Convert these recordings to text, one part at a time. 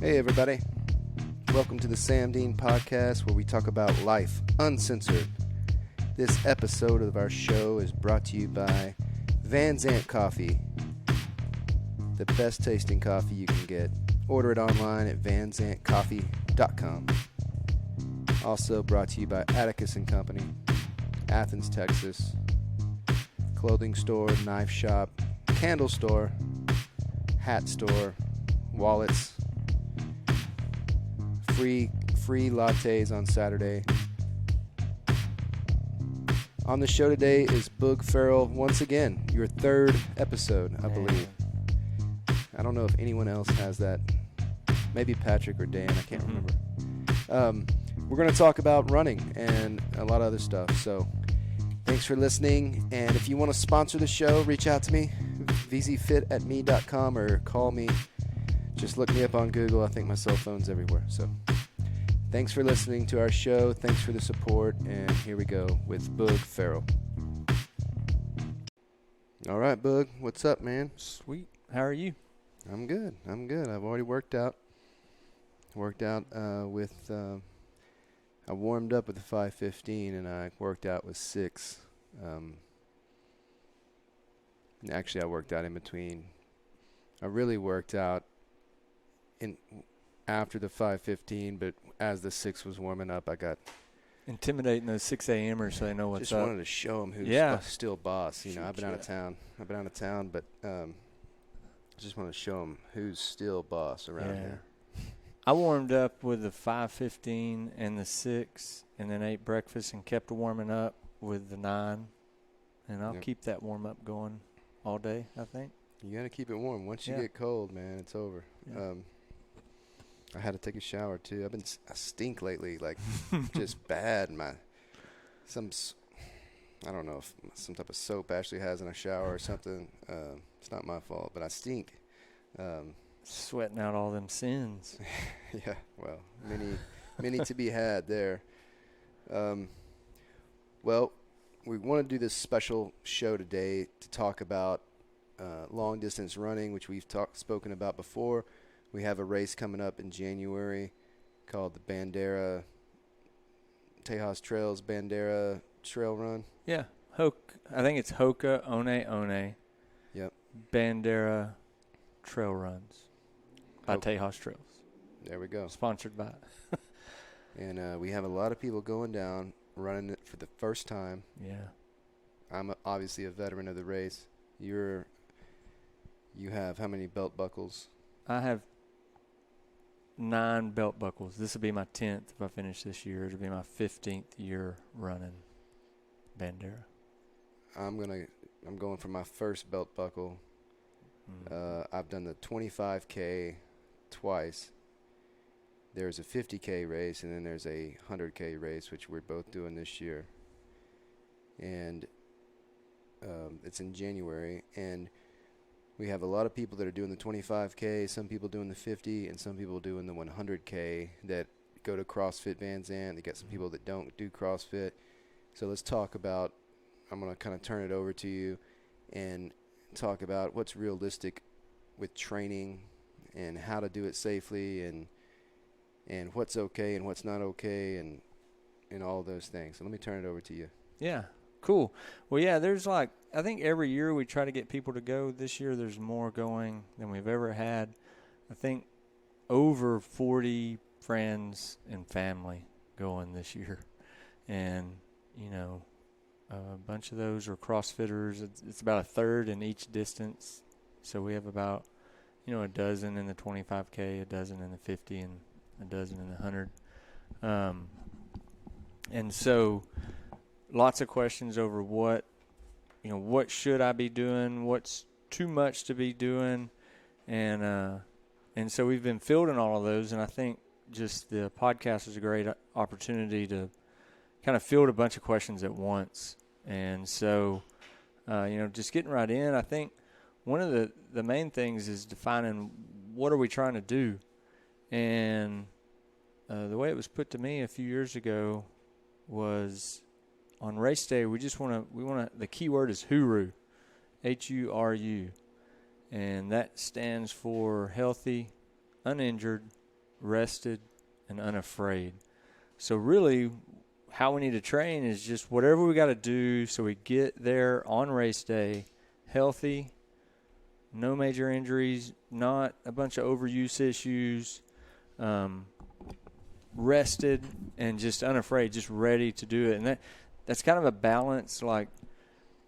Hey everybody, welcome to the Sam Dean Podcast, where we talk about life uncensored. This episode of our show is brought to you by Van Zant Coffee, the best tasting coffee you can get. Order it online at vanzantcoffee.com. Also brought to you by Atticus & Company, Athens, Texas. Clothing store, knife shop, candle store, hat store, wallets, free lattes on Saturday. On the show today is Boog Ferrell, once again, your third episode, I believe. I don't know if anyone else has that. Maybe Patrick or Dan, I can't remember. We're going to talk about running and a lot of other stuff, so thanks for listening. And if you want to sponsor the show, reach out to me, vzfit@me.com, or call me. Just look me up on Google. I think my cell phone's everywhere. So thanks for listening to our show. Thanks for the support. And here we go with Boog Ferrell. All right, Boog. What's up, man? Sweet. How are you? I'm good. I've already worked out. I warmed up with the 5:15 and I worked out with 6. Actually, I worked out in between. I really worked out after the 5:15, but as the 6 was warming up, I got intimidating those 6 a.m.ers so they know what's up. Just wanted to show them who's still boss. You know, I've been out of town, but just want to show them who's still boss around here. I warmed up with the 5:15 and the 6, and then ate breakfast and kept warming up with the 9, and I'll keep that warm up going all day, I think. You got to keep it warm. Once you get cold, man, it's over. Yeah. I had to take a shower too. I stink lately, like just bad. I don't know if some type of soap Ashley has in a shower or something. It's not my fault, but I stink. Sweating out all them sins. Yeah, well, many to be had there. Well, we want to do this special show today to talk about long distance running, which we've spoken about before. We have a race coming up in January called the Bandera Trail Run. Yeah, I think it's Hoka One. Yep. Bandera Trail Runs by Tejas Trails. There we go. Sponsored by. And we have a lot of people going down, running it for the first time. Yeah. I'm obviously a veteran of the race. You have how many belt buckles? I have 9 belt buckles. This will be my 10th if I finish this year. It'll be my 15th year running Bandera. I'm going for my first belt buckle. I've done the 25K twice. There's a 50K race, and then there's a 100K race, which we're both doing this year. And it's in January, and we have a lot of people that are doing the 25K, some people doing the 50, and some people doing the 100K that go to CrossFit Van Zant. They got some people that don't do CrossFit. So let's talk about, I'm going to kind of turn it over to you and talk about what's realistic with training and how to do it safely and what's okay and what's not okay and all those things. So let me turn it over to you. Yeah. Cool. Well, yeah, there's I think every year we try to get people to go. This year there's more going than we've ever had. I think over 40 friends and family going this year. And, a bunch of those are CrossFitters. It's about a third in each distance. So we have about, a dozen in the 25K, a dozen in the 50, and a dozen in the 100. And so lots of questions over what should I be doing, what's too much to be doing, and so we've been fielding all of those, and I think just the podcast is a great opportunity to kind of field a bunch of questions at once. And so, just getting right in, I think one of the main things is defining what are we trying to do, and the way it was put to me a few years ago was, on race day, we want to, the key word is HURU, H-U-R-U, and that stands for healthy, uninjured, rested, and unafraid. So really, how we need to train is just whatever we got to do so we get there on race day healthy, no major injuries, not a bunch of overuse issues, rested, and just unafraid, just ready to do it. And that's kind of a balance. Like,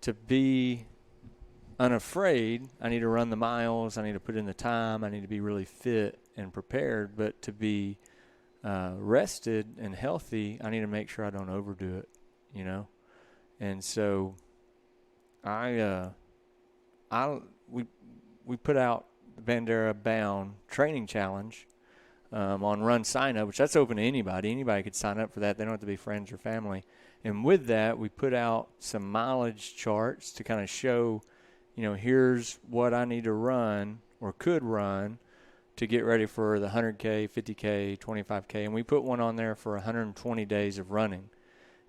to be unafraid, I need to run the miles, I need to put in the time, I need to be really fit and prepared. But to be rested and healthy, I need to make sure I don't overdo it, you know. And so we put out the Bandera Bound Training Challenge on Run Sign Up, which that's open to anybody. Anybody could sign up for that. They don't have to be friends or family. And with that, we put out some mileage charts to kind of show, you know, here's what I need to run or could run to get ready for the 100K, 50K, 25K. And we put one on there for 120 days of running.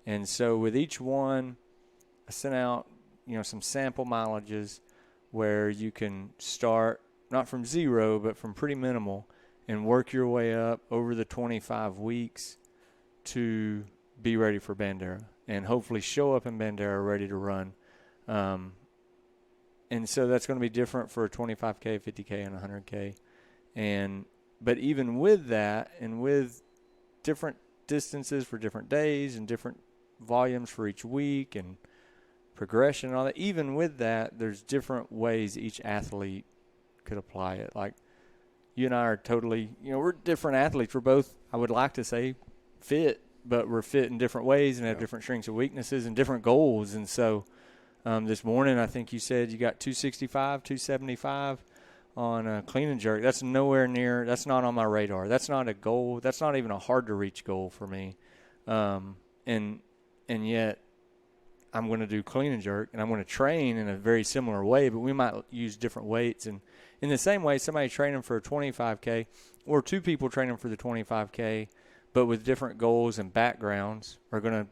And so with each one, I sent out, you know, some sample mileages where you can start not from zero, but from pretty minimal, and work your way up over the 25 weeks to be ready for Bandera and hopefully show up in Bandera ready to run. And so that's going to be different for a 25K, 50K, and 100K. But even with that, and with different distances for different days and different volumes for each week and progression and all that, even with that, there's different ways each athlete could apply it. Like, you and I are totally, you know, we're different athletes. We're both, I would like to say, fit, but we're fit in different ways and have different strengths and weaknesses and different goals. And so this morning, I think you said you got 265, 275 on clean and jerk. That's nowhere near, that's not on my radar. That's not a goal. That's not even a hard to reach goal for me. And yet I'm going to do clean and jerk, and I'm going to train in a very similar way, but we might use different weights. And in the same way, somebody training for a 25K or two people training for the 25K, but with different goals and backgrounds, are going to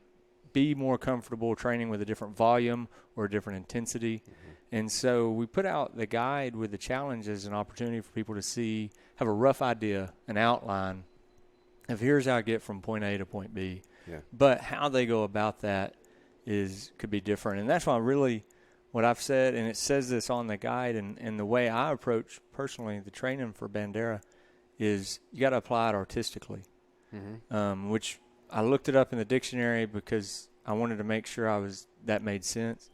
be more comfortable training with a different volume or a different intensity. Mm-hmm. And so we put out the guide with the challenge as an opportunity for people to see, have a rough idea, an outline of here's how I get from point A to point B. Yeah. But how they go about that could be different. And that's why really what I've said, and it says this on the guide, and the way I approach personally the training for Bandera is you got to apply it artistically. Mm-hmm. Which I looked it up in the dictionary because I wanted to make sure that made sense.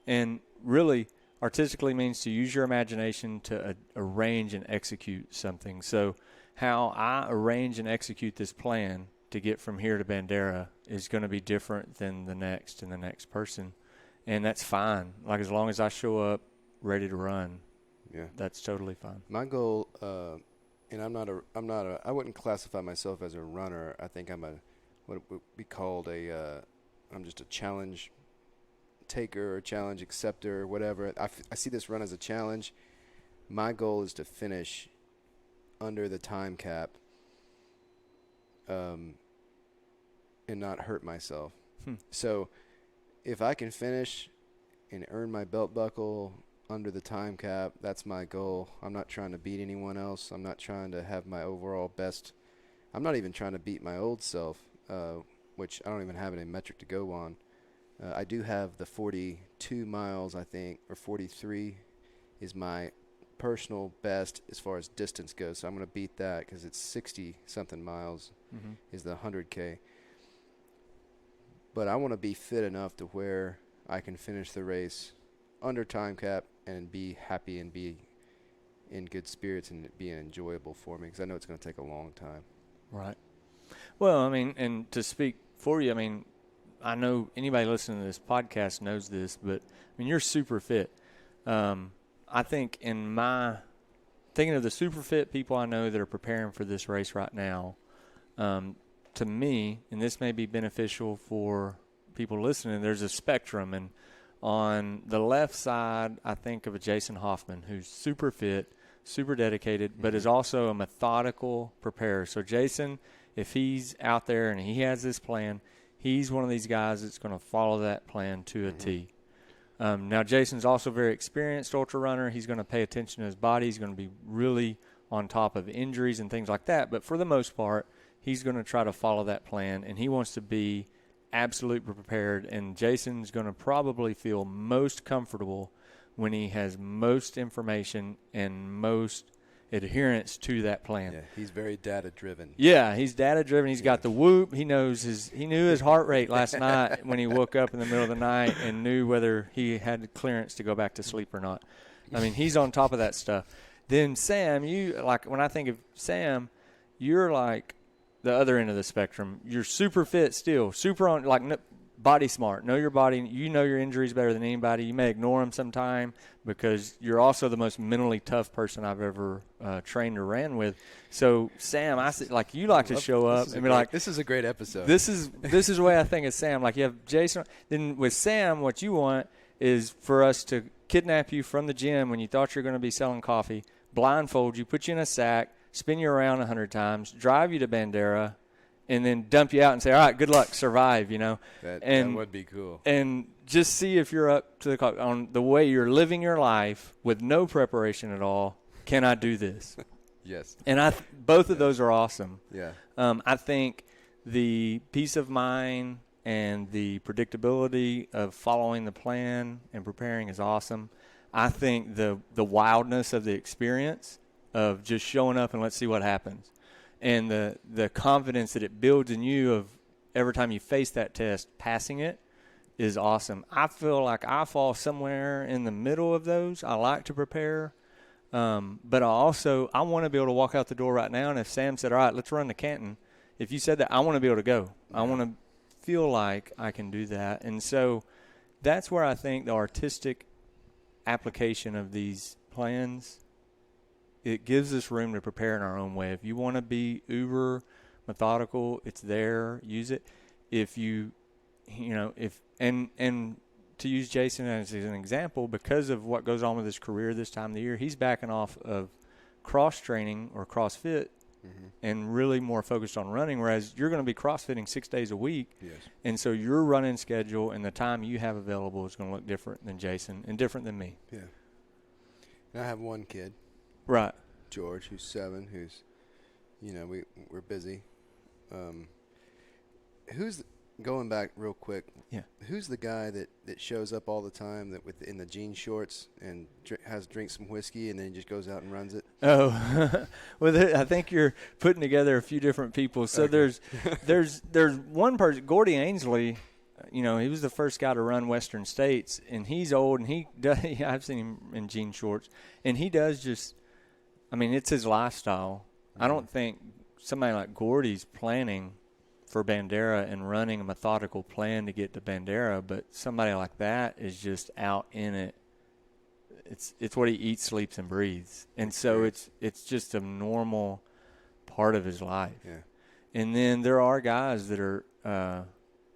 And really, artistically means to use your imagination to arrange and execute something. So how I arrange and execute this plan to get from here to Bandera is going to be different than the next and the next person. And that's fine. Like, as long as I show up ready to run, that's totally fine. My goal, and I wouldn't classify myself as a runner. I think I'm what would be called I'm just a challenge taker or challenge acceptor or whatever. I see this run as a challenge. My goal is to finish under the time cap, and not hurt myself. So if I can finish and earn my belt buckle under the time cap, that's my goal. I'm not trying to beat anyone else. I'm not trying to have my overall best. I'm not even trying to beat my old self, which I don't even have any metric to go on. I do have the 42 miles, I think, or 43 is my personal best as far as distance goes. So I'm going to beat that because it's 60-something miles is the 100K. But I want to be fit enough to where I can finish the race under time cap and be happy and be in good spirits and it being enjoyable for me, because I know it's going to take a long time. Right. Well, I mean, and to speak for you, I mean, I know anybody listening to this podcast knows this, but I mean, you're super fit. I think thinking of the super fit people I know that are preparing for this race right now, to me, and this may be beneficial for people listening, there's a spectrum. And on the left side, I think of a Jason Hoffman, who's super fit, super dedicated, but is also a methodical preparer. So Jason, if he's out there and he has this plan, he's one of these guys that's going to follow that plan to a T. Now, Jason's also a very experienced ultra runner. He's going to pay attention to his body. He's going to be really on top of injuries and things like that. But for the most part, he's going to try to follow that plan, and he wants to be absolutely prepared. And Jason's going to probably feel most comfortable when he has most information and most adherence to that plan. Yeah, he's very data-driven. Yeah, he's data-driven. He's got the whoop. He knew his heart rate last night when he woke up in the middle of the night and knew whether he had clearance to go back to sleep or not. I mean, he's on top of that stuff. Then Sam, when I think of Sam, you're like the other end of the spectrum. You're super fit still, super on, like body smart. Know your body. You know your injuries better than anybody. You may ignore them sometime because you're also the most mentally tough person I've ever trained or ran with. So Sam, like you like to show up and be like, "This is a great episode." This is the way I think of Sam. Like you have Jason. Then with Sam, what you want is for us to kidnap you from the gym when you thought you were going to be selling coffee, blindfold you, put you in a sack, spin you around 100 times, drive you to Bandera, and then dump you out and say, all right, good luck, survive, That would be cool. And just see if you're up to the clock on the way you're living your life with no preparation at all. Can I do this? Yes. And both of those are awesome. Yeah. I think the peace of mind and the predictability of following the plan and preparing is awesome. I think the wildness of the experience of just showing up and let's see what happens, and the confidence that it builds in you of every time you face that test, passing it is awesome. I feel like I fall somewhere in the middle of those. I like to prepare, but I want to be able to walk out the door right now, and if Sam said, all right, let's run to Canton, if you said that, I want to be able to go. I want to feel like I can do that. And so that's where I think the artistic application of these plans, it gives us room to prepare in our own way. If you want to be uber methodical, it's there, use it. If and to use Jason as an example, because of what goes on with his career this time of the year, he's backing off of cross training or CrossFit and really more focused on running, whereas you're going to be CrossFitting 6 days a week. Yes. And so your running schedule and the time you have available is going to look different than Jason and different than me. Yeah. And I have one kid. Right. George, who's 7, who's, we're busy. Going back real quick. Yeah. Who's the guy that shows up all the time that in the jean shorts and drinks some whiskey and then just goes out and runs it? Oh, well, I think you're putting together a few different people. So Okay. there's one person, Gordy Ainsley. He was the first guy to run Western States, and he's old, and I've seen him in jean shorts, and he does it's his lifestyle. I don't think somebody like Gordy's planning for Bandera and running a methodical plan to get to Bandera, but somebody like that is just out in it. It's what he eats, sleeps, and breathes, and so it's just a normal part of his life. Yeah. And then there are guys that are.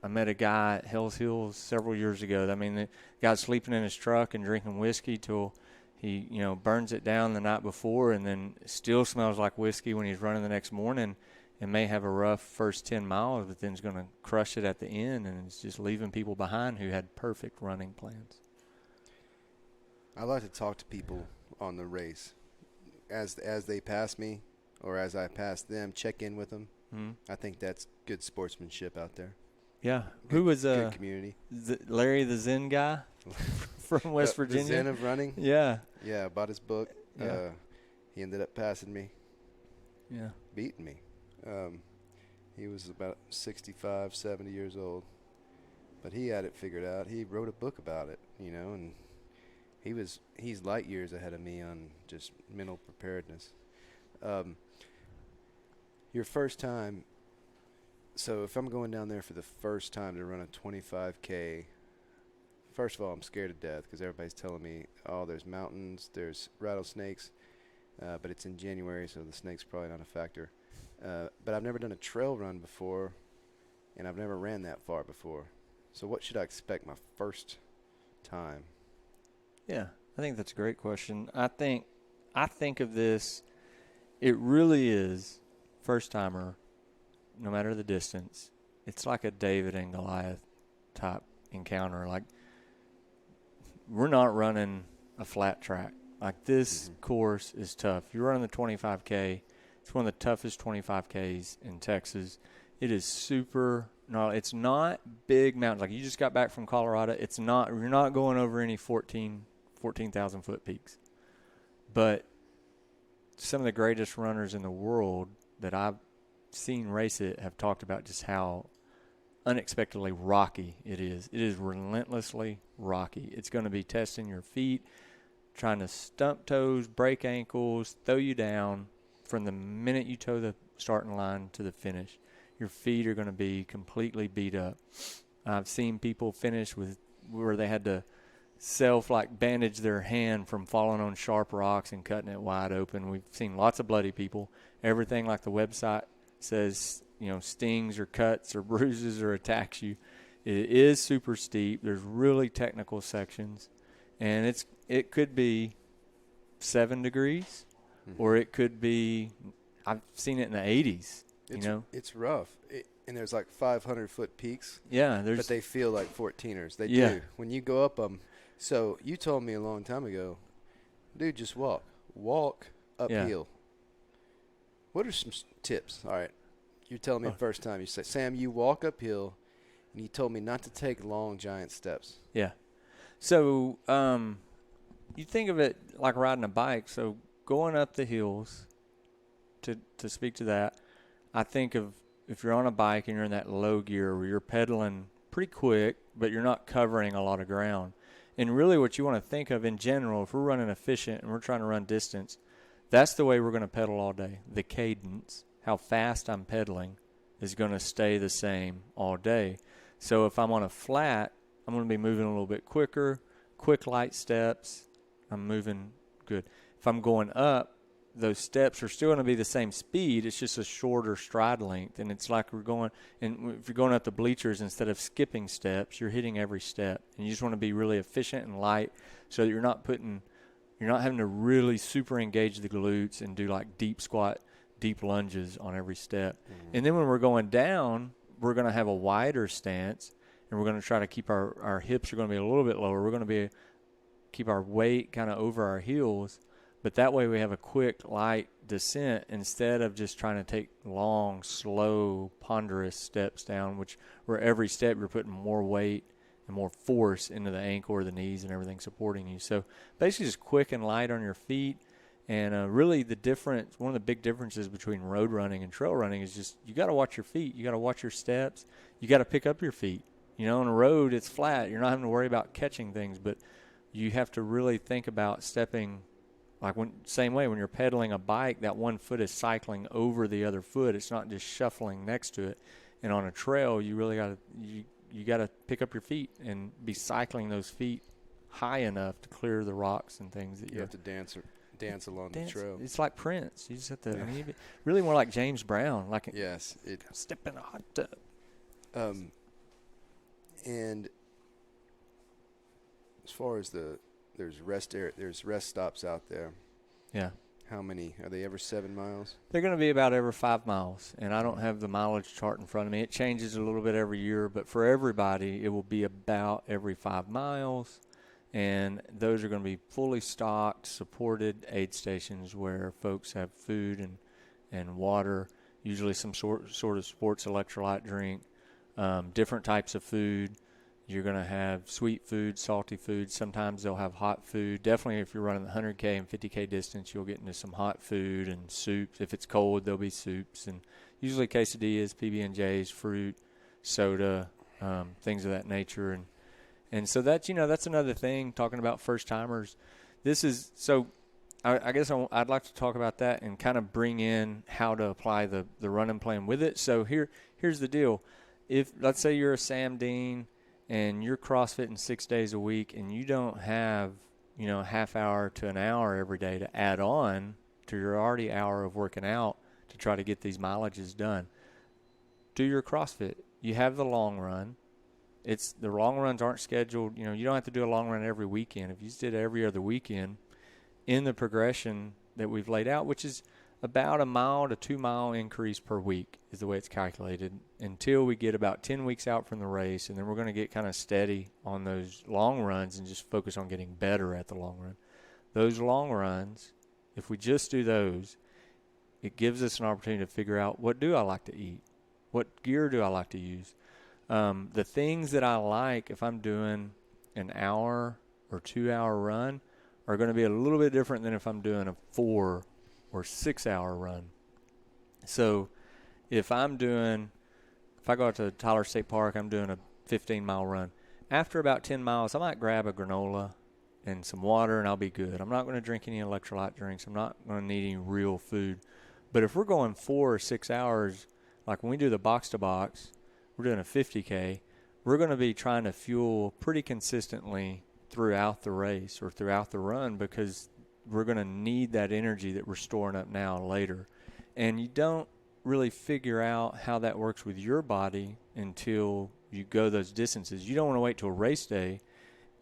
I met a guy at Hell's Hills several year ago. The guy's sleeping in his truck and drinking whiskey till he burns it down the night before, and then still smells like whiskey when he's running the next morning. And may have a rough first 10 miles, but then is going to crush it at the end, and it's just leaving people behind who had perfect running plans. I like to talk to people on the race. As they pass me or as I pass them, check in with them. Mm-hmm. I think that's good sportsmanship out there. Yeah. Good, Who was good community? Larry the Zen guy from West Virginia? The Zen of running? Yeah. Yeah, I bought his book. Yeah. He ended up passing me. Yeah. Beating me. He was about 65, 70 years old. But he had it figured out. He wrote a book about it, and he's light years ahead of me on just mental preparedness. Your first time, so if I'm going down there for the first time to run a 25K, first of all, I'm scared to death because everybody's telling me, there's mountains, there's rattlesnakes, but it's in January, so the snake's probably not a factor. But I've never done a trail run before, and I've never ran that far before. So what should I expect my first time? Yeah, I think that's a great question. I think of this, it really is first timer, no matter the distance. It's like a David and Goliath type encounter. Like, we're not running a flat track. Like this course is tough. You're running the 25K. It's one of the toughest 25Ks in Texas. It is super gnarly. It's not big mountains. Like you just got back from Colorado. It's not. You're not going over any 14,000 foot peaks. But some of the greatest runners in the world that I've seen race it have talked about just how unexpectedly rocky it is. It is relentlessly rocky. It's going to be testing your feet, trying to stump toes, break ankles, throw you down from the minute you toe the starting line to the finish. Your feet are going to be completely beat up. I've seen people finish with where they had to bandage their hand from falling on sharp rocks and cutting it wide open. We've seen lots of bloody people. Everything like the website says, stings or cuts or bruises or attacks you. It is super steep. There's really technical sections, and it could be 7 degrees, or it could be. I've seen it in the 80s. It's rough, and there's like 500-foot peaks. Yeah, but they feel like 14ers. They yeah. do when you go up them. So you told me a long time ago, dude, just walk uphill. Yeah. What are some tips? All right, you're telling me the first time you say, Sam, you walk uphill, and you told me not to take long, giant steps. Yeah. So you think of it like riding a bike. So going up the hills, to speak to that, I think of if you're on a bike and you're in that low gear where you're pedaling pretty quick, but you're not covering a lot of ground. And really what you want to think of in general, if we're running efficient and we're trying to run distance, that's the way we're going to pedal all day. The cadence, how fast I'm pedaling, is going to stay the same all day. So if I'm on a flat, I'm going to be moving a little bit quicker, quick light steps. I'm moving good. If I'm going up, those steps are still going to be the same speed. It's just a shorter stride length. And it's like we're going, and if you're going up the bleachers, instead of skipping steps, you're hitting every step. And you just want to be really efficient and light so that you're not having to really super engage the glutes and do like deep squat, deep lunges on every step. Mm-hmm. And then when we're going down, we're going to have a wider stance, and we're going to try to keep our hips are going to be a little bit lower. We're going to keep our weight kind of over our heels. But that way we have a quick, light descent instead of just trying to take long, slow, ponderous steps down, where every step you're putting more weight and more force into the ankle or the knees and everything supporting you. So basically just quick and light on your feet. And really one of the big differences between road running and trail running is just you got to watch your feet. You got to watch your steps. You got to pick up your feet. On a road it's flat. You're not having to worry about catching things, but you have to really think about stepping. Like same way when you're pedaling a bike, that one foot is cycling over the other foot. It's not just shuffling next to it. And on a trail, you really got to you got to pick up your feet and be cycling those feet high enough to clear the rocks and things that you have to dance along the trail. It's like Prince. You just have to. Really more like James Brown. Step in a hot tub. And as far as there's rest stops out there. Yeah. How many? Are they every 7 miles? They're going to be about every 5 miles, and I don't have the mileage chart in front of me. It changes a little bit every year, but for everybody, it will be about every 5 miles, and those are going to be fully stocked, supported aid stations where folks have food and water, usually some sort of sports electrolyte drink, different types of food. You're going to have sweet food, salty food. Sometimes they'll have hot food. Definitely if you're running the 100K and 50K distance, you'll get into some hot food and soups. If it's cold, there'll be soups. And usually quesadillas, PB&Js, fruit, soda, things of that nature. And so that's another thing, talking about first-timers. I guess I'd like to talk about that and kind of bring in how to apply the running plan with it. So here's the deal. If, let's say you're a Sam Dean, and you're CrossFitting 6 days a week and you don't have, a half hour to an hour every day to add on to your already hour of working out to try to get these mileages done, do your CrossFit. You have the long run. The long runs aren't scheduled. You don't have to do a long run every weekend. If you just did every other weekend in the progression that we've laid out, which is about a mile to 2 mile increase per week is the way it's calculated until we get about 10 weeks out from the race. And then we're going to get kind of steady on those long runs and just focus on getting better at the long run. those long runs, if we just do those, it gives us an opportunity to figure out, what do I like to eat? What gear do I like to use? The things that I like, if I'm doing an hour or 2 hour run, are going to be a little bit different than if I'm doing a 4 or 6 hour run. So if I go out to Tyler State Park, I'm doing a 15-mile run. After about 10 miles, I might grab a granola and some water, and I'll be good. I'm not going to drink any electrolyte drinks. I'm not going to need any real food. But if we're going 4 or 6 hours, like when we do the box-to-box, we're doing a 50K, we're going to be trying to fuel pretty consistently throughout the race or throughout the run, because we're going to need that energy that we're storing up now later. And you don't really figure out how that works with your body until you go those distances. You don't want to wait till race day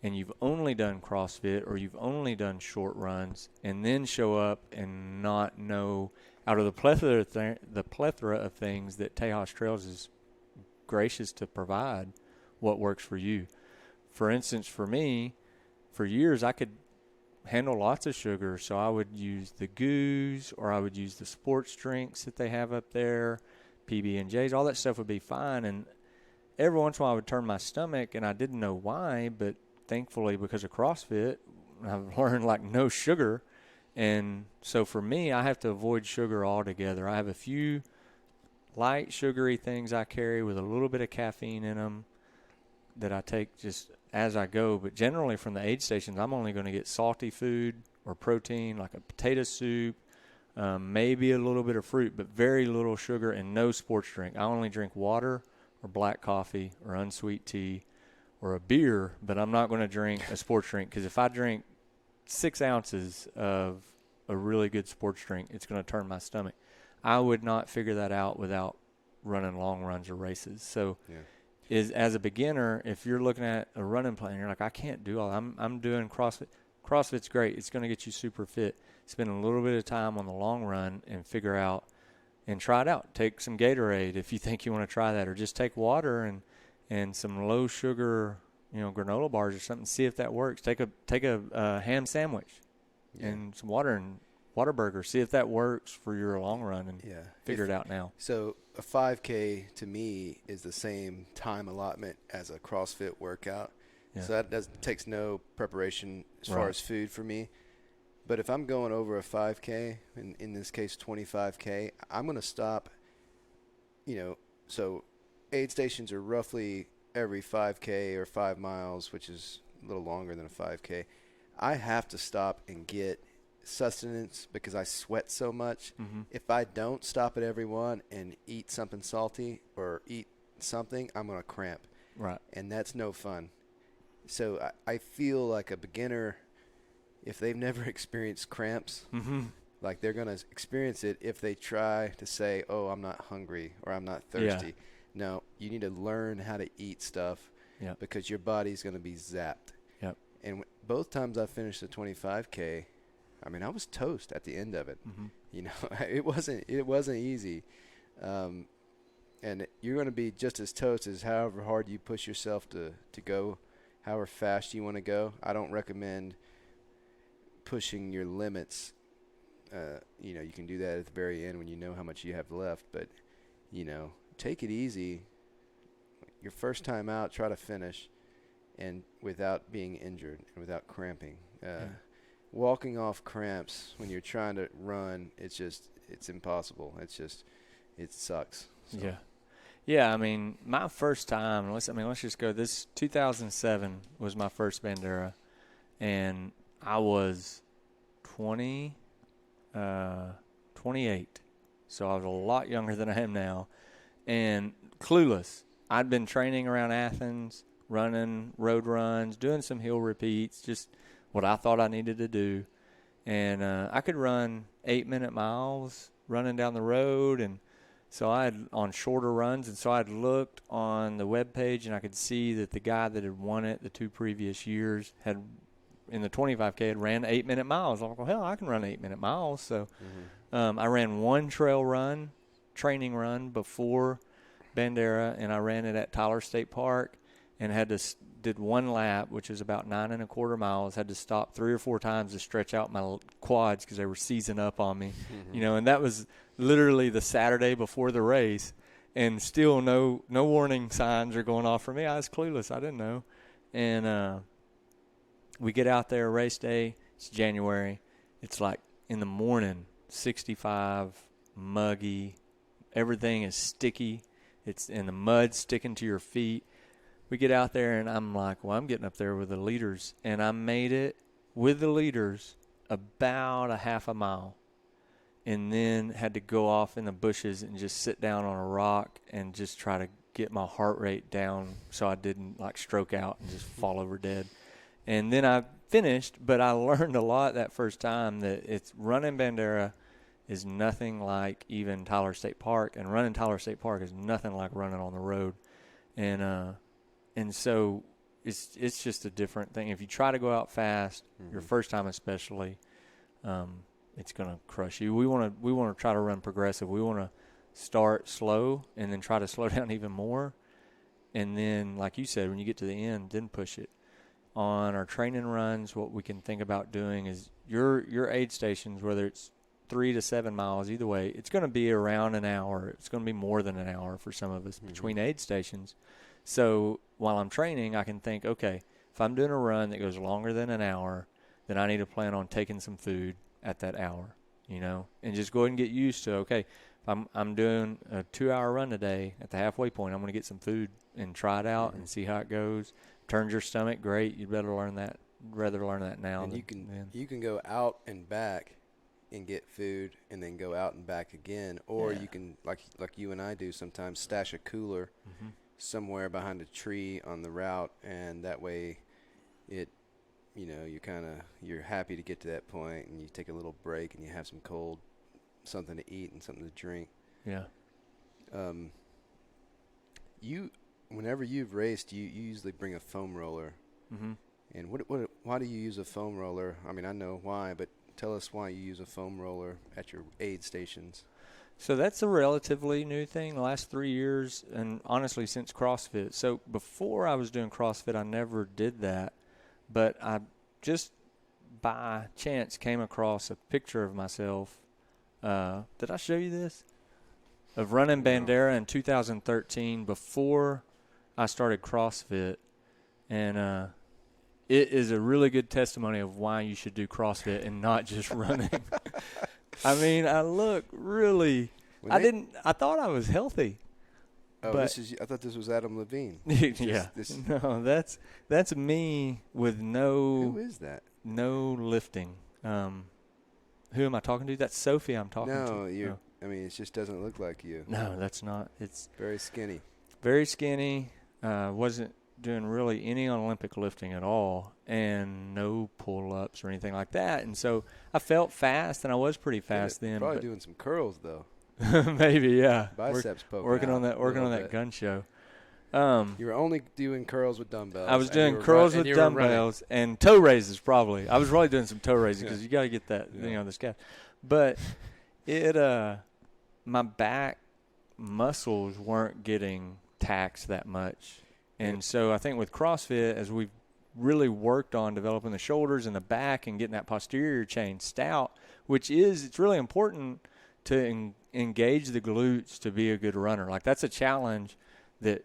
and you've only done CrossFit or you've only done short runs and then show up and not know, out of the plethora of things that Tejas Trails is gracious to provide, what works for you. For instance, for me, for years I could handle lots of sugar, so I would use the goos or I would use the sports drinks that they have up there, PB&Js, all that stuff would be fine. And every once in a while I would turn my stomach, and I didn't know why, but thankfully because of CrossFit, I've learned like no sugar. And so for me, I have to avoid sugar altogether. I have a few light sugary things I carry with a little bit of caffeine in them that I take just as I go. But generally from the aid stations, I'm only going to get salty food or protein, like a potato soup, maybe a little bit of fruit, but very little sugar and no sports drink. I only drink water or black coffee or unsweet tea or a beer, but I'm not going to drink a sports drink, because if I drink 6 ounces of a really good sports drink, it's going to turn my stomach. I would not figure that out without running long runs or races. So as a beginner, if you're looking at a running plan, you're like, I can't do all that. I'm doing CrossFit. CrossFit's great. It's going to get you super fit. Spend a little bit of time on the long run and figure out and try it out. Take some Gatorade if you think you want to try that, or just take water and some low sugar, granola bars or something. See if that works. Take a ham sandwich and some water and Whataburger. See if that works for your long run, and figure it out now. So a 5K to me is the same time allotment as a CrossFit workout. Yeah. So that takes no preparation as far as food for me. But if I'm going over a 5K, in this case 25K, I'm going to stop, so aid stations are roughly every 5K or 5 miles, which is a little longer than a 5K. I have to stop and get sustenance because I sweat so much. Mm-hmm. If I don't stop at every one and eat something salty or eat something, I'm going to cramp. Right. And that's no fun. So I feel like a beginner, if they've never experienced cramps, like they're going to experience it if they try to say, oh, I'm not hungry or I'm not thirsty. Yeah. No, you need to learn how to eat stuff because your body's going to be zapped. Yep. And both times I finished the 25K, I mean, I was toast at the end of it. Mm-hmm. It wasn't easy. And you're going to be just as toast as however hard you push yourself to go, however fast you want to go. I don't recommend pushing your limits. You can do that at the very end when you know how much you have left. But, take it easy. Your first time out, try to finish, and without being injured and without cramping. Walking off cramps when you're trying to run, it's impossible. It sucks. So. Yeah. I mean, my first time, let's just go. This 2007 was my first Bandera, and I was 28. So I was a lot younger than I am now, and clueless. I'd been training around Athens, running road runs, doing some hill repeats, just what I thought I needed to do. And I could run 8-minute miles running down the road. And so I had on shorter runs. And so I'd looked on the webpage and I could see that the guy that had won it the 2 previous years had, in the 25K, had ran 8-minute miles. I'm like, well, hell, I can run 8-minute miles. So I ran one training run before Bandera, and I ran it at Tyler State Park and had to did one lap, which is about 9.25 miles. Had to stop 3 or 4 times to stretch out my quads because they were seizing up on me. And that was literally the Saturday before the race, and still no warning signs are going off for me. I was clueless. I didn't know. And we get out there, race day. It's January. It's like in the morning, 65, muggy. Everything is sticky. It's in the mud sticking to your feet. We get out there, and I'm like, well, I'm getting up there with the leaders. And I made it with the leaders about a half a mile, and then had to go off in the bushes and just sit down on a rock and just try to get my heart rate down so I didn't, like, stroke out and just fall over dead. And then I finished, but I learned a lot that first time that it's running Bandera is nothing like even Tyler State Park, and running Tyler State Park is nothing like running on the road. And so it's just a different thing. If you try to go out fast, your first time especially, it's gonna crush you. We want to try to run progressive. We want to start slow and then try to slow down even more, and then, like you said, when you get to the end, then push it. On our training runs, what we can think about doing is your aid stations, whether it's 3 to 7 miles, either way, it's going to be around an hour. It's going to be more than an hour for some of us between aid stations. So while I'm training, I can think, okay, if I'm doing a run that goes longer than an hour, then I need to plan on taking some food at that hour, and just go ahead and get used to, okay, if I'm doing a 2-hour run today, at the halfway point, I'm going to get some food and try it out and see how it goes. Turns your stomach, great. You'd better learn that. Rather learn that now. And you can go out and back and get food, and then go out and back again, or you can, like you and I do sometimes, stash a cooler somewhere behind a tree on the route, and that way, you're happy to get to that point, and you take a little break, and you have some cold, something to eat and something to drink. Yeah. Whenever you've raced, you usually bring a foam roller. And why do you use a foam roller? I mean, I know why, but tell us why you use a foam roller at your aid stations. So that's a relatively new thing the last 3 years, and honestly since CrossFit. So before I was doing CrossFit, I never did that, but I just by chance came across a picture of myself. Did I show you this? Of running Bandera in 2013 before I started CrossFit, and it is a really good testimony of why you should do CrossFit and not just running. I mean, I look really. I thought I was healthy. Oh, but I thought this was Adam Levine. Yeah. No, that's me with no. Who is that? No lifting. Who am I talking to? That's Sophie I'm talking to. No, I mean, it just doesn't look like you. No, that's not. It's very skinny. Very skinny. Wasn't doing really any Olympic lifting at all, and no pull-ups or anything like that. And so I felt fast, and I was pretty fast then. Probably doing some curls though. Maybe, yeah. Biceps poking working out on that. Working on that gun show. You were only doing curls with dumbbells. I was doing curls with dumbbells and toe raises probably. I was really doing some toe raises because you got to get that the scap. But my back muscles weren't getting taxed that much. And so I think with CrossFit, as we've really worked on developing the shoulders and the back and getting that posterior chain stout, it's really important to engage the glutes to be a good runner. Like, that's a challenge that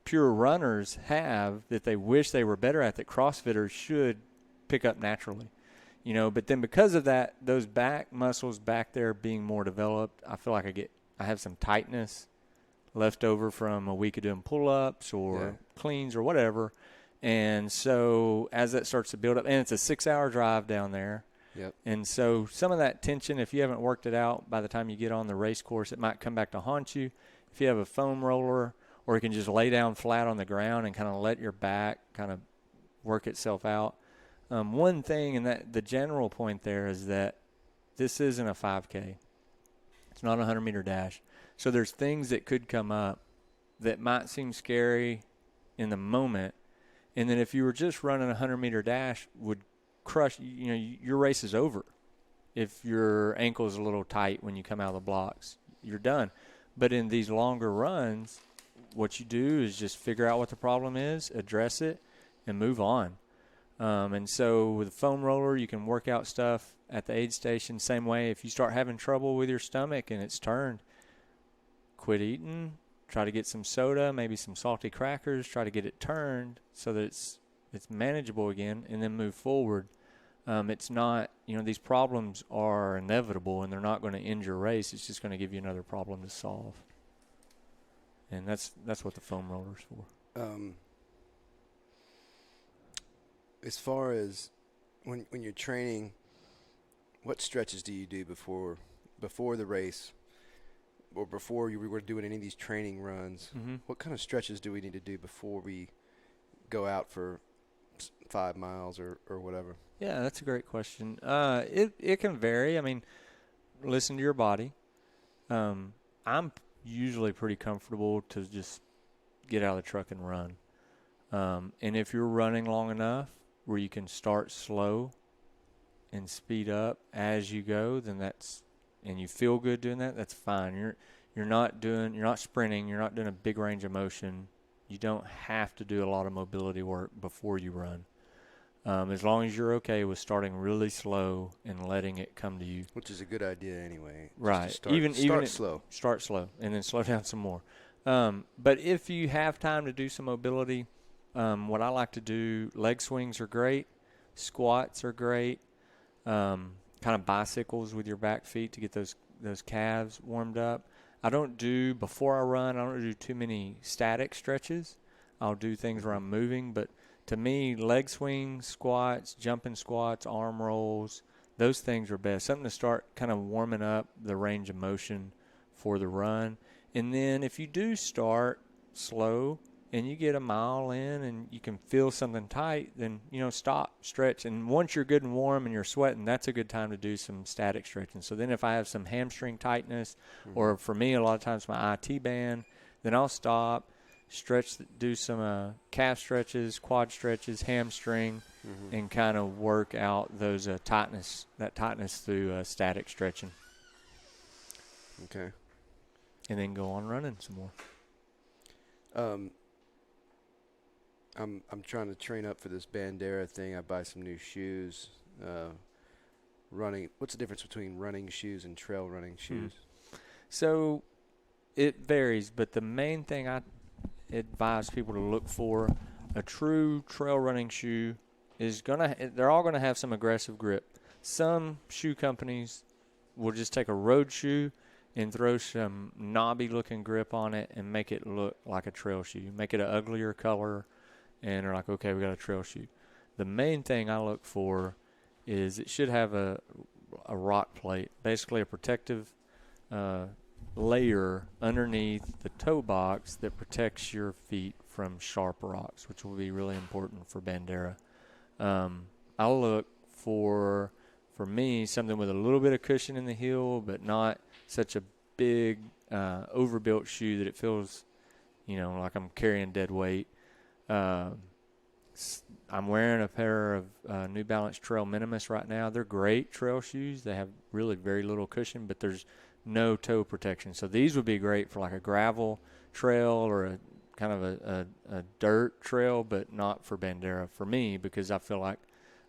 pure runners have that they wish they were better at, that CrossFitters should pick up naturally. But then because of that, those back muscles back there being more developed, I feel like I have some tightness left over from a week of doing pull-ups or cleans or whatever. And so as that starts to build up, and it's a 6-hour drive down there. Yep. And so some of that tension, if you haven't worked it out, by the time you get on the race course, it might come back to haunt you. If you have a foam roller, or you can just lay down flat on the ground and kind of let your back kind of work itself out. One thing, and that the general point there is that this isn't a 5K. It's not a 100-meter dash. So there's things that could come up that might seem scary in the moment, and then if you were just running a 100-meter dash, would crush, your race is over. If your ankle is a little tight when you come out of the blocks, you're done. But in these longer runs, what you do is just figure out what the problem is, address it, and move on. And so with a foam roller, you can work out stuff at the aid station. Same way, if you start having trouble with your stomach and it's turned, quit eating, try to get some soda, maybe some salty crackers, try to get it turned so that it's manageable again, and then move forward. It's not, these problems are inevitable, and they're not going to end your race. It's just going to give you another problem to solve. And that's what the foam roller's for. As far as when you're training, what stretches do you do before the race or before you were doing any of these training runs? Mm-hmm. What kind of stretches do we need to do before we go out for 5 miles or whatever? Yeah, that's a great question. It can vary. I mean, listen to your body. I'm usually pretty comfortable to just get out of the truck and run. And if you're running long enough where you can start slow and speed up as you go, then and you feel good doing that, that's fine. You're not sprinting, you're not doing a big range of motion. You don't have to do a lot of mobility work before you run. As long as you're okay with starting really slow and letting it come to you. Which is a good idea anyway. Right. Start slow. Start slow and then slow down some more. But if you have time to do some mobility, what I like to do, leg swings are great. Squats are great. Kind of bicycles with your back feet to get those calves warmed up. Before I run, I don't do too many static stretches. I'll do things where I'm moving, but to me, leg swings, squats, jumping squats, arm rolls, those things are best. Something to start kind of warming up the range of motion for the run. And then if you do start slow and you get a mile in and you can feel something tight, then, stop, stretch. And once you're good and warm and you're sweating, that's a good time to do some static stretching. So then if I have some hamstring tightness, or for me, a lot of times my IT band, then I'll stop, stretch, do some calf stretches, quad stretches, hamstring, and kind of work out those tightness through static stretching. Okay. And then go on running some more. I'm trying to train up for this Bandera thing. I buy some new shoes. Running. What's the difference between running shoes and trail running shoes? So it varies, but the main thing I advise people to look for, a true trail running shoe they're all gonna have some aggressive grip. Some shoe companies will just take a road shoe and throw some knobby looking grip on it and make it look like a trail shoe. Make it an uglier color, and they're like, okay, we got a trail shoe. The main thing I look for is it should have a rock plate, basically a protective layer underneath the toe box that protects your feet from sharp rocks, which will be really important for Bandera. I'll look for me, something with a little bit of cushion in the heel, but not such a big overbuilt shoe that it feels, like I'm carrying dead weight. I'm wearing a pair of New Balance Trail Minimus right now. They're great trail shoes. They have really very little cushion, but there's no toe protection. So these would be great for like a gravel trail or a kind of a dirt trail, but not for Bandera for me, because I feel like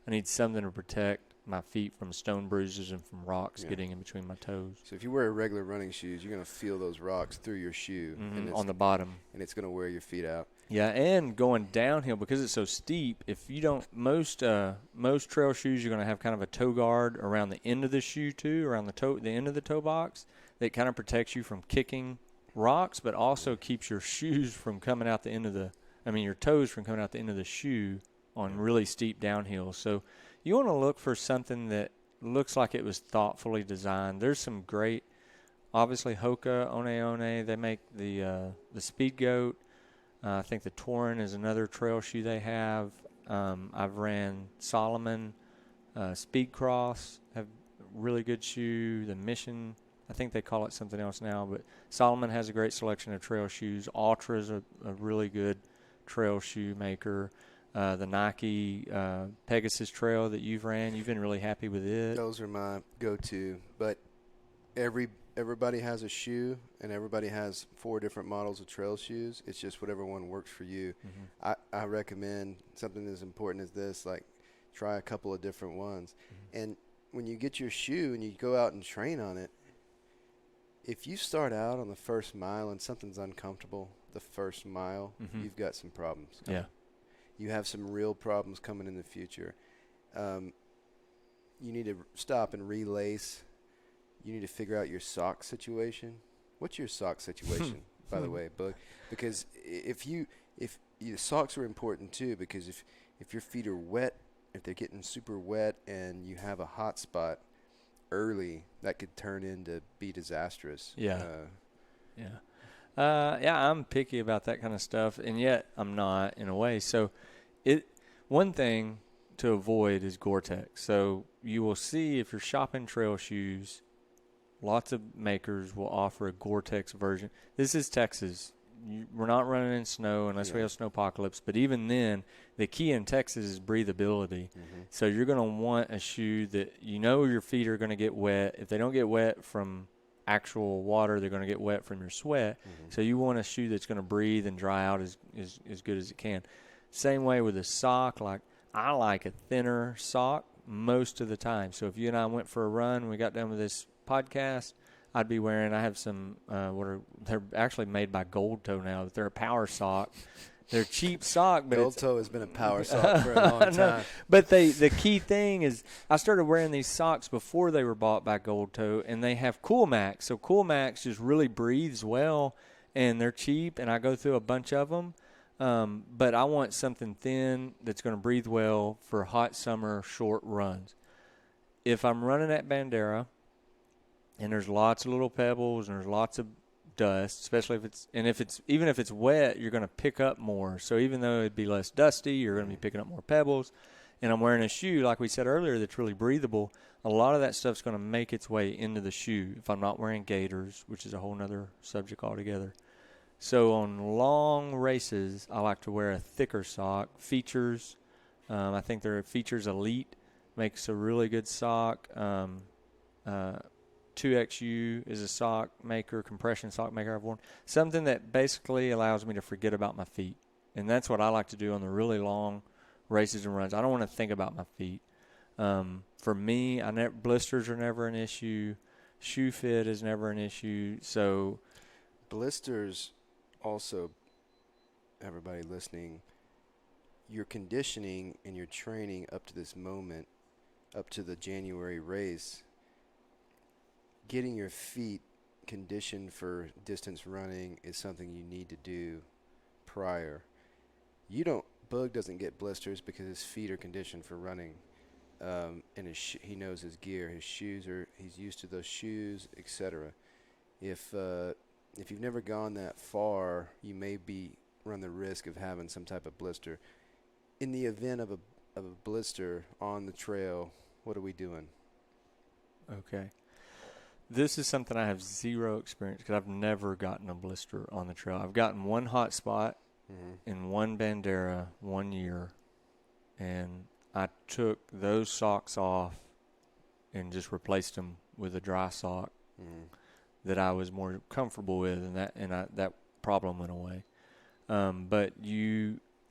I need something to protect my feet from stone bruises and from rocks getting in between my toes. So if you wear regular running shoes, you're going to feel those rocks through your shoe. And On the bottom. And it's going to wear your feet out. Yeah, and going downhill, because it's so steep, if you don't, most trail shoes, you're going to have kind of a toe guard around the end of the shoe too, around the end of the toe box, that kind of protects you from kicking rocks, but also keeps your shoes from coming out the end of your toes from coming out the end of the shoe on really steep downhill. So you want to look for something that looks like it was thoughtfully designed. There's some great, obviously Hoka, One, they make the Speed Goat. I think the Torin is another trail shoe they have. I've ran Solomon, Speed Cross, have really good shoe. The Mission, I think they call it something else now, but Solomon has a great selection of trail shoes. Ultra is a really good trail shoe maker. The Nike Pegasus Trail that you've been really happy with it. Those are my go-to, but everybody has a shoe, and everybody has 4 different models of trail shoes. It's just whatever one works for you. I recommend something as important as this, like try a couple of different ones. And when you get your shoe and you go out and train on it, if you start out on the first mile and something's uncomfortable the first mile, you've got some problems coming. Yeah. You have some real problems coming in the future. You need to stop and relace. You need to figure out your sock situation. What's your sock situation, by the way, Boog? Because if the socks are important too, because if your feet are wet, if they're getting super wet and you have a hot spot early, that could turn into be disastrous. Yeah. I'm picky about that kind of stuff, and yet I'm not in a way. So one thing to avoid is Gore-Tex. So you will see if you're shopping trail shoes, lots of makers will offer a Gore-Tex version. This is Texas. We're not running in snow unless we have snowpocalypse. But even then, the key in Texas is breathability. So you're going to want a shoe that you know your feet are going to get wet. If they don't get wet from actual water, they're going to get wet from your sweat. So you want a shoe that's going to breathe and dry out as good as it can. Same way with a sock. Like I like a thinner sock most of the time. So if you and I went for a run, we got done with this podcast, I'd be wearing, I have some, they're actually made by Gold Toe now. They're a power sock. They're cheap sock, but Gold Toe has been a power sock for a long time. But the key thing is I started wearing these socks before they were bought by Gold Toe, and they have Cool Max. So Cool Max just really breathes well, and they're cheap, and I go through a bunch of them. But I want something thin that's going to breathe well for hot summer short runs. If I'm running at Bandera, and there's lots of little pebbles and there's lots of dust, especially even if it's wet, you're going to pick up more. So even though it'd be less dusty, you're going to be picking up more pebbles. And I'm wearing a shoe, like we said earlier, that's really breathable. A lot of that stuff's going to make its way into the shoe if I'm not wearing gaiters, which is a whole nother subject altogether. So on long races, I like to wear a thicker sock. Features, I think their Features Elite makes a really good sock. 2XU is a sock maker, compression sock maker I've worn. Something that basically allows me to forget about my feet. And that's what I like to do on the really long races and runs. I don't want to think about my feet. For me, blisters are never an issue. Shoe fit is never an issue. So blisters also, everybody listening, your conditioning and your training up to this moment, up to the January race, getting your feet conditioned for distance running is something you need to do prior. Boog doesn't get blisters because his feet are conditioned for running, and he knows his gear. His shoes he's used to those shoes, etc. If you've never gone that far, you may run the risk of having some type of blister. In the event of a blister on the trail, what are we doing? Okay. This is something I have zero experience because I've never gotten a blister on the trail. I've gotten one hot spot in one Bandera 1 year, and I took those socks off and just replaced them with a dry sock that I was more comfortable with, and that problem went away. But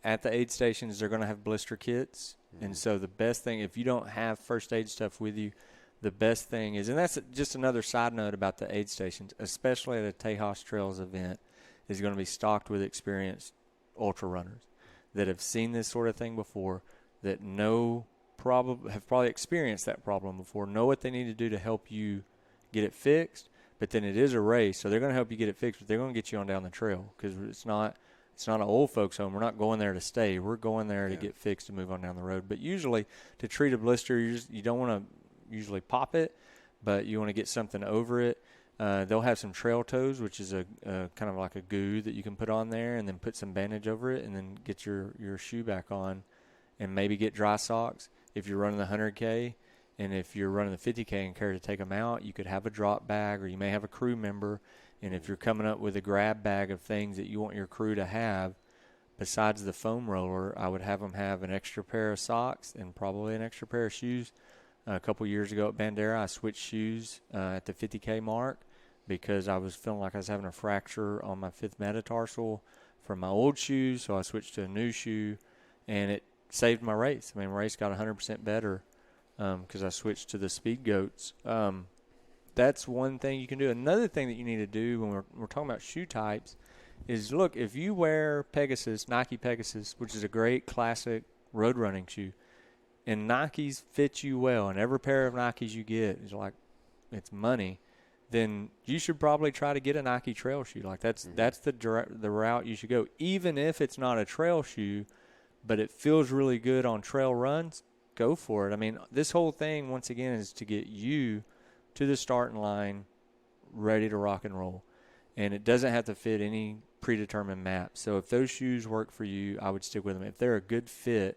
at the aid stations, they're going to have blister kits, and so the best thing, if you don't have first aid stuff with you, the best thing is, and that's just another side note about the aid stations, especially at a Tejas Trails event, is going to be stocked with experienced ultra runners that have seen this sort of thing before, that have probably experienced that problem before, know what they need to do to help you get it fixed. But then it is a race, so they're going to help you get it fixed, but they're going to get you on down the trail because it's not an old folks home. We're not going there to stay. We're going there to get fixed and move on down the road. But usually to treat a blister, you don't want to usually pop it, but you want to get something over it. They'll have some trail toes, which is a kind of like a goo that you can put on there and then put some bandage over it and then get your shoe back on and maybe get dry socks. If you're running the 100K and if you're running the 50K and care to take them out, you could have a drop bag, or you may have a crew member. And if you're coming up with a grab bag of things that you want your crew to have, besides the foam roller, I would have them have an extra pair of socks and probably an extra pair of shoes. A couple years ago at Bandera, I switched shoes at the 50K mark because I was feeling like I was having a fracture on my fifth metatarsal from my old shoes, so I switched to a new shoe, and it saved my race. I mean, my race got 100% better because I switched to the Speed Goats. That's one thing you can do. Another thing that you need to do when we're talking about shoe types is, look, if you wear Pegasus, Nike Pegasus, which is a great classic road running shoe, and Nikes fit you well, and every pair of Nikes you get is like, it's money, then you should probably try to get a Nike trail shoe. Like that's the route you should go. Even if it's not a trail shoe, but it feels really good on trail runs, go for it. I mean, this whole thing, once again, is to get you to the starting line ready to rock and roll. And it doesn't have to fit any predetermined map. So if those shoes work for you, I would stick with them. If they're a good fit,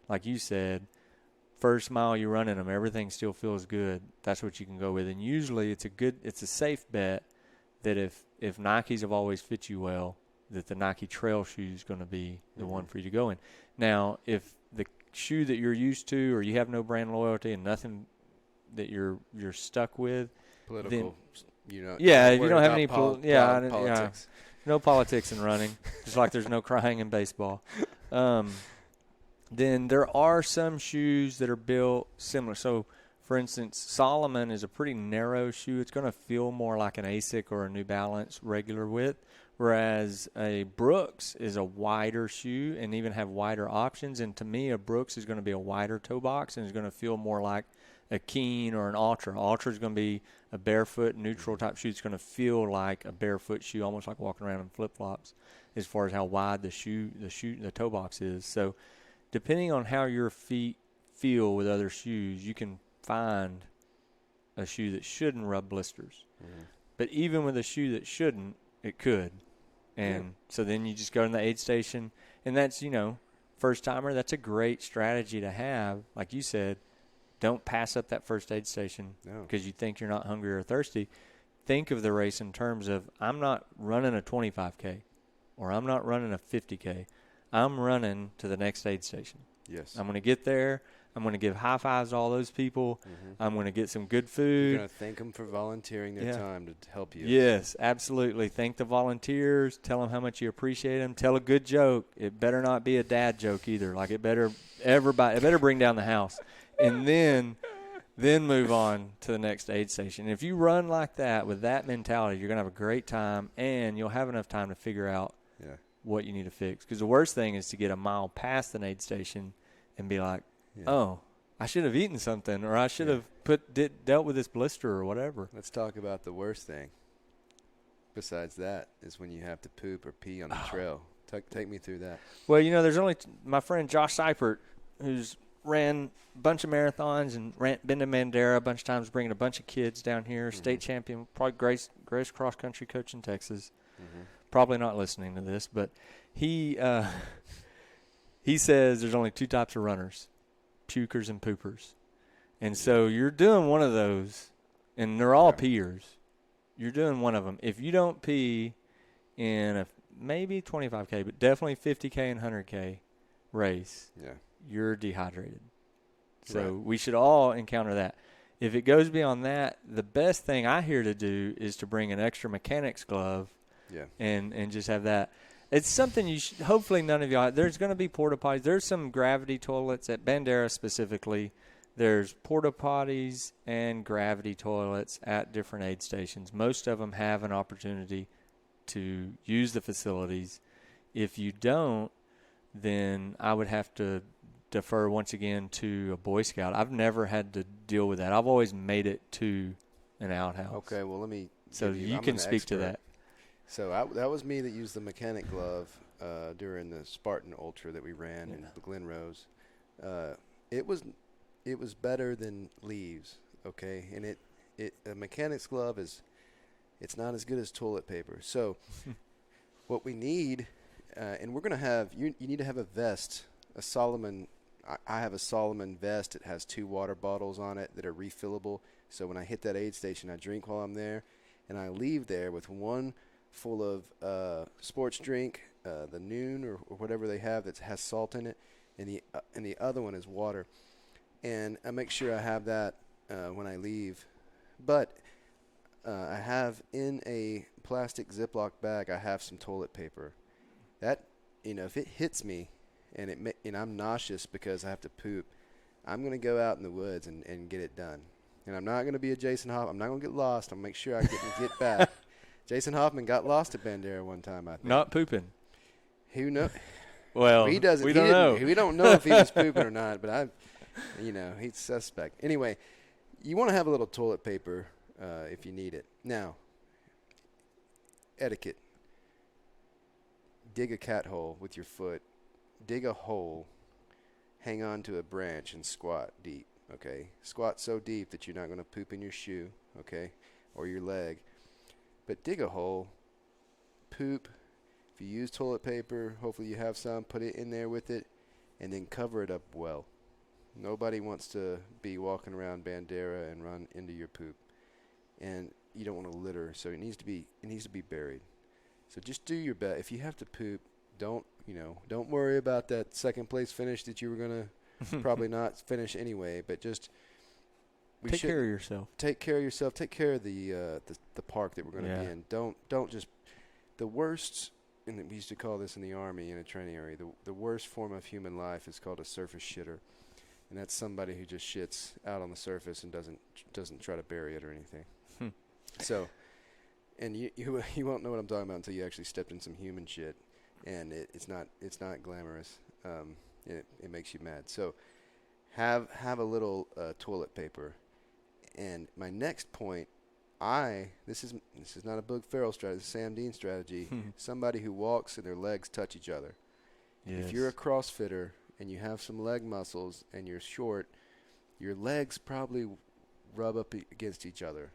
like you said, first mile you run in them, everything still feels good, that's what you can go with. And usually it's a safe bet that if Nikes have always fit you well, that the Nike trail shoe is going to be the one for you to go in. Now, if the shoe that you're used to, or you have no brand loyalty and nothing that you're stuck with, political, if you don't have any politics. No politics in running, just like there's no crying in baseball. Then there are some shoes that are built similar. So, for instance, Solomon is a pretty narrow shoe. It's going to feel more like an ASIC or a New Balance regular width, whereas a Brooks is a wider shoe and even have wider options. And to me, a Brooks is going to be a wider toe box and is going to feel more like a Keen or an Ultra. Ultra is going to be a barefoot neutral type shoe. It's going to feel like a barefoot shoe, almost like walking around in flip-flops, as far as how wide the toe box is. So, depending on how your feet feel with other shoes, you can find a shoe that shouldn't rub blisters. Mm-hmm. But even with a shoe that shouldn't, it could. And so then you just go to the aid station. And that's, first timer, that's a great strategy to have. Like you said, don't pass up that first aid station because you think you're not hungry or thirsty. Think of the race in terms of, I'm not running a 25K or I'm not running a 50K. I'm running to the next aid station. Yes. I'm going to get there. I'm going to give high fives to all those people. Mm-hmm. I'm going to get some good food. You're going to thank them for volunteering their time to help you. Yes, absolutely. Thank the volunteers. Tell them how much you appreciate them. Tell a good joke. It better not be a dad joke either. Like it better bring down the house. And then move on to the next aid station. If you run like that with that mentality, you're going to have a great time, and you'll have enough time to figure out what you need to fix. Because the worst thing is to get a mile past an aid station and be like, oh, I should have eaten something, or I should have dealt with this blister or whatever. Let's talk about the worst thing. Besides that is when you have to poop or pee on the trail. Take me through that. Well, there's only my friend Josh Seipert, who's ran a bunch of marathons and been to Bandera a bunch of times, bringing a bunch of kids down here, state champion, probably greatest cross-country coach in Texas. Mm-hmm. Probably not listening to this, but he says there's only two types of runners, pukers and poopers. And so you're doing one of those, and they're all peers. You're doing one of them. If you don't pee in a maybe 25K, but definitely 50K and 100K race, you're dehydrated. So we should all encounter that. If it goes beyond that, the best thing I hear to do is to bring an extra mechanics glove and just have that. It's something you should, hopefully none of y'all, there's going to be porta potties. There's some gravity toilets at Bandera specifically. There's porta potties and gravity toilets at different aid stations. Most of them have an opportunity to use the facilities. If you don't, then I would have to defer once again to a Boy Scout. I've never had to deal with that. I've always made it to an outhouse. Okay, well, let me. So you can speak to that. So that was me that used the mechanic glove during the Spartan Ultra that we ran in the Glen Rose. It was better than Leaves, okay? And a mechanic's glove it's not as good as toilet paper. So what we need, and we're going to have, you need to have a vest, a Solomon. I have a Solomon vest. It has 2 water bottles on it that are refillable. So when I hit that aid station, I drink while I'm there, and I leave there with one full of sports drink, the Noon or whatever they have that has salt in it, and the other one is water. And I make sure I have that when I leave. But I have in a plastic Ziploc bag, I have some toilet paper. that, if it hits me and I'm nauseous because I have to poop, I'm going to go out in the woods and get it done. And I'm not going to be a Jason Hoffman. I'm not going to get lost. I'm going to make sure I get back. Jason Hoffman got lost at Bandera one time, I think. Not pooping. Who knows? Well, he doesn't. We don't know. We don't know if he was pooping or not, but he's suspect. Anyway, you want to have a little toilet paper if you need it. Now, etiquette. Dig a cat hole with your foot. Dig a hole. Hang on to a branch and squat deep, okay? Squat so deep that you're not going to poop in your shoe, okay, or your leg. But dig a hole. Poop. If you use toilet paper, hopefully you have some, put it in there with it, and then cover it up well. Nobody wants to be walking around Bandera and run into your poop. And you don't want to litter, so it needs to be buried. So just do your best. If you have to poop, don't worry about that second place finish that you were going to probably not finish anyway, but just take care of yourself. Take care of yourself. Take care of the park that we're going to be in. Don't just the worst. And we used to call this in the Army in a training area. The worst form of human life is called a surface shitter, and that's somebody who just shits out on the surface and doesn't try to bury it or anything. So, and you won't know what I'm talking about until you actually stepped in some human shit, and it's not glamorous. It makes you mad. So, have a little toilet paper. And my next point. This is not a Boog Ferrell strategy. This is Sam Dean strategy. Somebody who walks and their legs touch each other. Yes. If you're a CrossFitter and you have some leg muscles and you're short, your legs probably rub up against each other.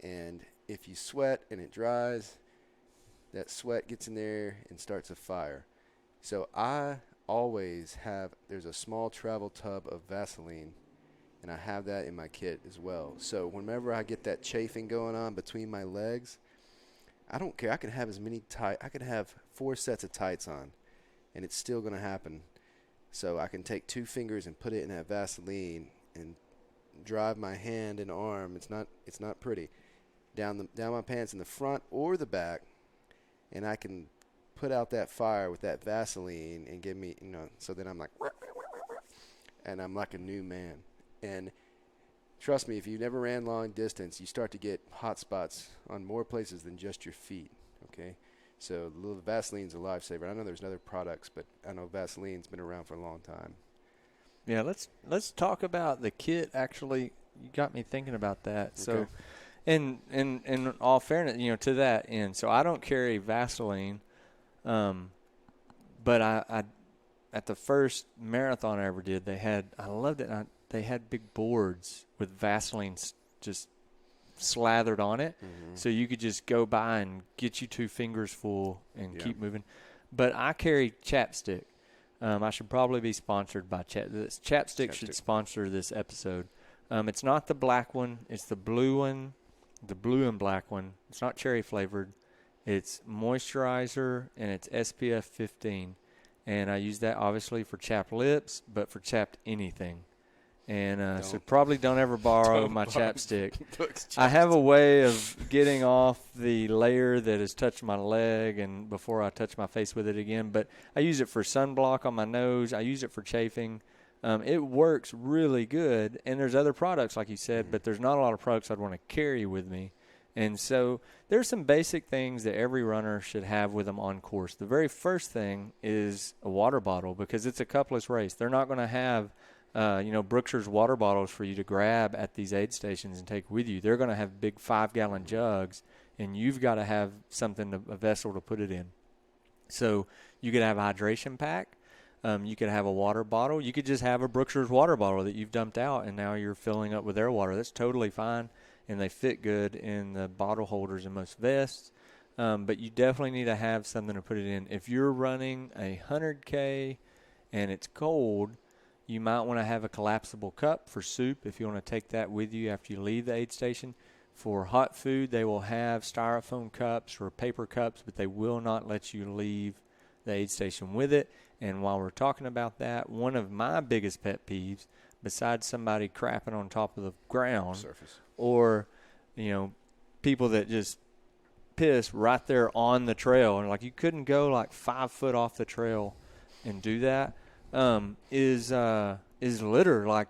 And if you sweat and it dries, that sweat gets in there and starts a fire. So I always there's a small travel tub of Vaseline, and I have that in my kit as well. So whenever I get that chafing going on between my legs, I don't care. I can have I could have 4 sets of tights on, and it's still going to happen. So I can take 2 fingers and put it in that Vaseline and drive my hand and arm. It's not pretty down my pants in the front or the back, and I can put out that fire with that Vaseline and give me, so then I'm like, and I'm like a new man. And trust me, if you never ran long distance, you start to get hot spots on more places than just your feet, okay? So the little Vaseline's a lifesaver. I know there's other products, but I know Vaseline's been around for a long time. Yeah, let's talk about the kit. Actually, you got me thinking about that. Okay. So, in all fairness, to that end, so I don't carry Vaseline, but I at the first marathon I ever did, I loved it. They had big boards with Vaseline just slathered on it, so you could just go by and get you 2 fingers full and keep moving. But I carry chapstick. I should probably be sponsored by Chapstick should sponsor this episode. It's not the black one. It's the blue one, the blue and black one. It's not cherry flavored. It's moisturizer, and it's SPF 15. And I use that obviously for chapped lips, but for chapped anything. And so probably don't ever borrow my chapstick. I have a way of getting off the layer that has touched my leg and before I touch my face with it again. But I use it for sunblock on my nose. I use it for chafing. It works really good. And there's other products, like you said, but there's not a lot of products I'd want to carry with me. And so there's some basic things that every runner should have with them on course. The very first thing is a water bottle, because it's a cupless race. They're not going to have Brookshire's water bottles for you to grab at these aid stations and take with you. They're going to have big 5-gallon jugs, and you've got to have a vessel to put it in. So you could have a hydration pack. You could have a water bottle. You could just have a Brookshire's water bottle that you've dumped out, and now you're filling up with their water. That's totally fine, and they fit good in the bottle holders in most vests. But you definitely need to have something to put it in. If you're running a 100K and it's cold, you might want to have a collapsible cup for soup if you want to take that with you after you leave the aid station. For hot food, they will have styrofoam cups or paper cups, but they will not let you leave the aid station with it. And while we're talking about that, one of my biggest pet peeves, besides somebody crapping on top of the ground, surface, or people that just piss right there on the trail, and like you couldn't go like 5 foot off the trail and do that. Is litter. Like,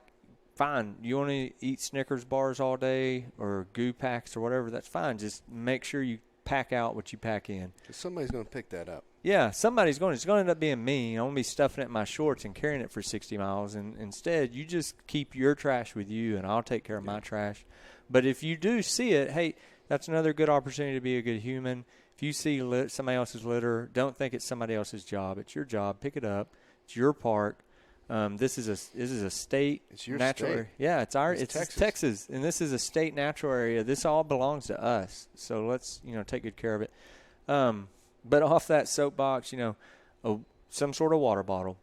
fine, you want to eat Snickers bars all day or goo packs or whatever, that's fine. Just make sure you pack out what you pack in. Somebody's going to pick that up. Yeah, somebody's going. It's going to end up being me. I'm going to be stuffing it in my shorts and carrying it for 60 miles. And instead, you just keep your trash with you, and I'll take care of my trash. But if you do see it, hey, that's another good opportunity to be a good human. If you see somebody else's litter, don't think it's somebody else's job. It's your job. Pick it up. It's your park. This is a state. It's your natural state. Yeah, it's Texas, and this is a state natural area. This all belongs to us. So let's take good care of it. But off that soapbox, some sort of water bottle.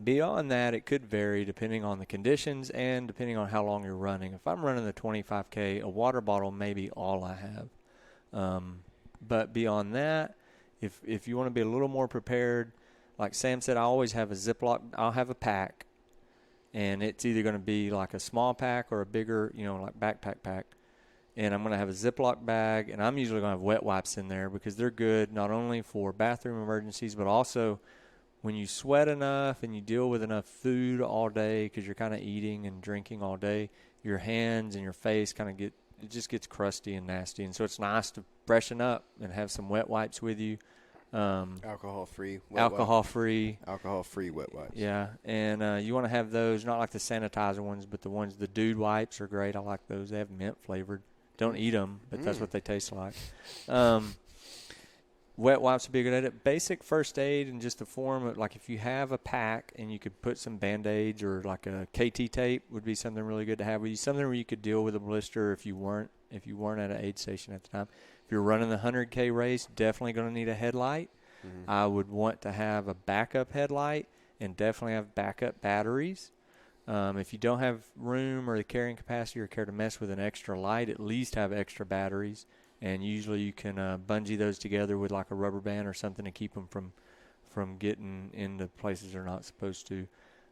Beyond that, it could vary depending on the conditions and depending on how long you're running. If I'm running the 25K, a water bottle may be all I have. But beyond that, if you want to be a little more prepared, like Sam said, I always have a Ziploc. I'll have a pack, and it's either going to be like a small pack or a bigger, like backpack pack. And I'm going to have a Ziploc bag, and I'm usually going to have wet wipes in there because they're good not only for bathroom emergencies, but also when you sweat enough and you deal with enough food all day because you're kind of eating and drinking all day, your hands and your face it just gets crusty and nasty. And so it's nice to freshen up and have some wet wipes with you. Alcohol-free wet wipes. Yeah, and you want to have those, not like the sanitizer ones, but the dude wipes are great. I like those. They have mint flavored. Don't eat them, but that's what they taste like. Wet wipes would be a good idea. Basic first aid in just the form of, like, if you have a pack and you could put some Band-Aids or like a KT tape would be something really good to have with you. Something where you could deal with a blister if you weren't at an aid station at the time. If you're running the 100K race, definitely going to need a headlight. Mm-hmm. I would want to have a backup headlight and definitely have backup batteries. If you don't have room or the carrying capacity or care to mess with an extra light, at least have extra batteries. And usually you can bungee those together with like a rubber band or something to keep them from getting into places they're not supposed to.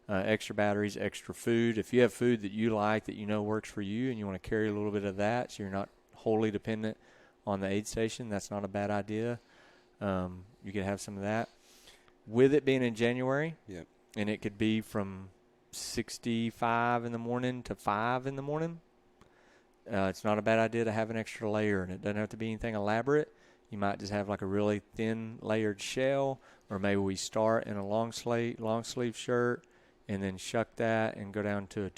Extra batteries, extra food. If you have food that you like that works for you and you want to carry a little bit of that so you're not wholly dependent on the aid station, that's not a bad idea. You could have some of that. With it being in January, and it could be from 65 in the morning to 5 in the morning, it's not a bad idea to have an extra layer, and it doesn't have to be anything elaborate. You might just have like a really thin layered shell, or maybe we start in a long sleeve shirt and then shuck that and go down to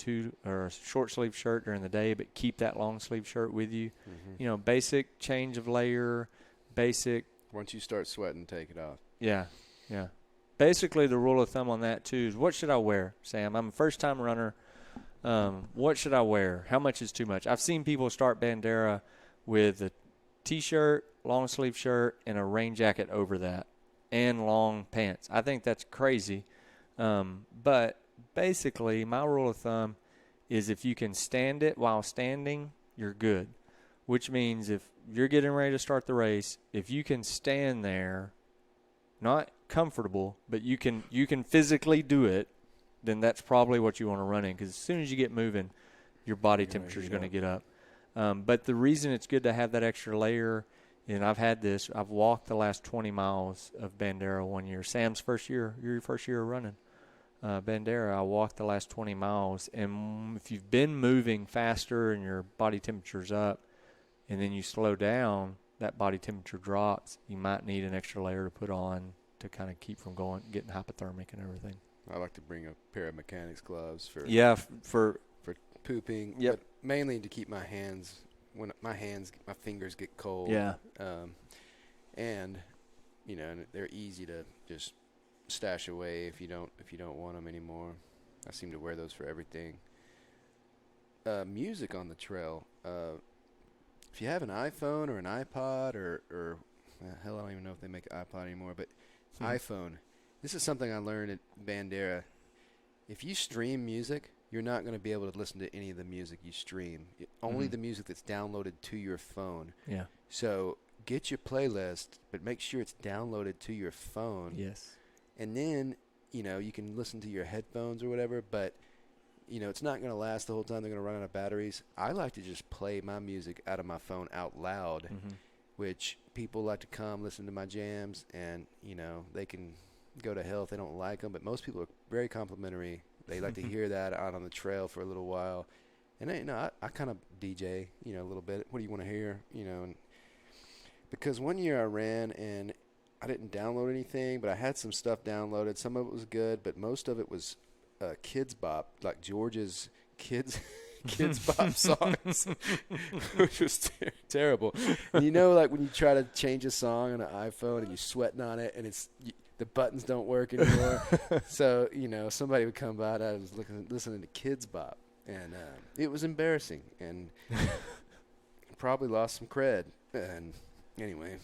a short sleeve shirt during the day, but keep that long sleeve shirt with you. Mm-hmm. Basic change of layer, basic. Once you start sweating, take it off. Yeah. Basically, the rule of thumb on that, too, is what should I wear, Sam? I'm a first-time runner. What should I wear? How much is too much? I've seen people start Bandera with a T-shirt, long-sleeve shirt, and a rain jacket over that, and long pants. I think that's crazy. But basically, my rule of thumb is if you can stand it while standing, you're good, which means if you're getting ready to start the race, if you can stand there, not comfortable, but you can physically do it, then that's probably what you want to run in, because as soon as you get moving, your body temperature is going to get up. But the reason it's good to have that extra layer, and I've walked the last 20 miles of Bandera one year. Sam's your first year of running Bandera, I walked the last 20 miles, and if you've been moving faster and your body temperature's up, and then you slow down, that body temperature drops, you might need an extra layer to put on to kind of keep from getting hypothermic and everything. I like to bring a pair of mechanics gloves for pooping, but mainly to keep my hands when my fingers get cold. Yeah. And they're easy to just stash away if you don't want them anymore. I seem to wear those for everything. Music on the trail. If you have an iPhone or an iPod or hell, I don't even know if they make an iPod anymore, but iPhone. This is something I learned at Bandera. If you stream music, you're not going to be able to listen to any of the music you stream. Only the music that's downloaded to your phone. Yeah. So get your playlist, but make sure it's downloaded to your phone. Yes. And then, you can listen to your headphones or whatever, but, it's not going to last the whole time. They're going to run out of batteries. I like to just play my music out of my phone out loud, which people like to come listen to my jams, and they can go to hell if they don't like them. But most people are very complimentary. They like to hear that out on the trail for a little while. And I kind of DJ, a little bit. What do you want to hear? And because one year I ran and I didn't download anything, but I had some stuff downloaded. Some of it was good, but most of it was kids bop, like George's kids bop songs, which was terrible. And like when you try to change a song on an iPhone and you're sweating on it, and the buttons don't work anymore. So somebody would come by and I was listening to kids bop, and it was embarrassing, and probably lost some cred. And anyway.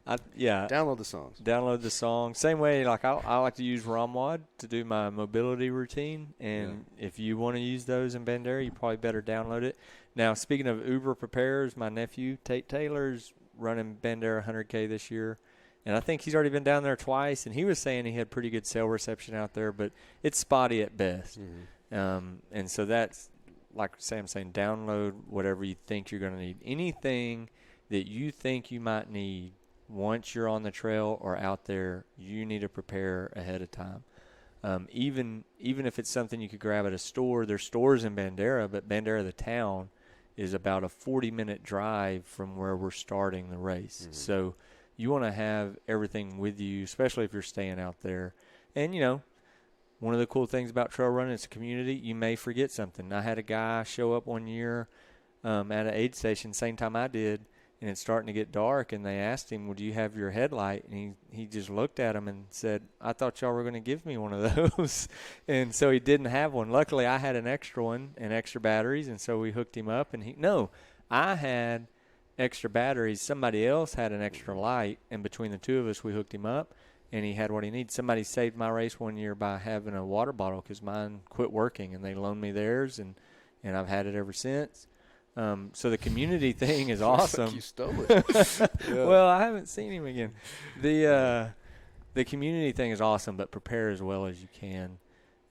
Download the songs. Download the song. Same way, like I like to use Ramwad to do my mobility routine, and if you want to use those in Bandera, you probably better download it. Now, speaking of Uber preparers, my nephew Tate Taylor's running Bandera 100K this year, and I think he's already been down there twice, and he was saying he had pretty good cell reception out there, but it's spotty at best. Mm-hmm. And so that's, like Sam's saying, download whatever you think you're going to need. Anything that you think you might need once you're on the trail or out there, you need to prepare ahead of time. Even if it's something you could grab at a store, there's stores in Bandera, but Bandera, the town, is about a 40-minute drive from where we're starting the race. Mm-hmm. So you want to have everything with you, especially if you're staying out there. And, one of the cool things about trail running is a community. You may forget something. I had a guy show up one year at an aid station, same time I did, and it's starting to get dark, and they asked him, well, do you have your headlight? And he just looked at him and said, I thought y'all were going to give me one of those. And so he didn't have one. Luckily, I had an extra one and extra batteries, and so we hooked him up. And I had extra batteries. Somebody else had an extra light, and between the two of us, we hooked him up, and he had what he needed. Somebody saved my race one year by having a water bottle because mine quit working, and they loaned me theirs, and I've had it ever since. So the community thing is awesome. Like you stole it. Yeah. Well, I haven't seen him again. The community thing is awesome, but prepare as well as you can.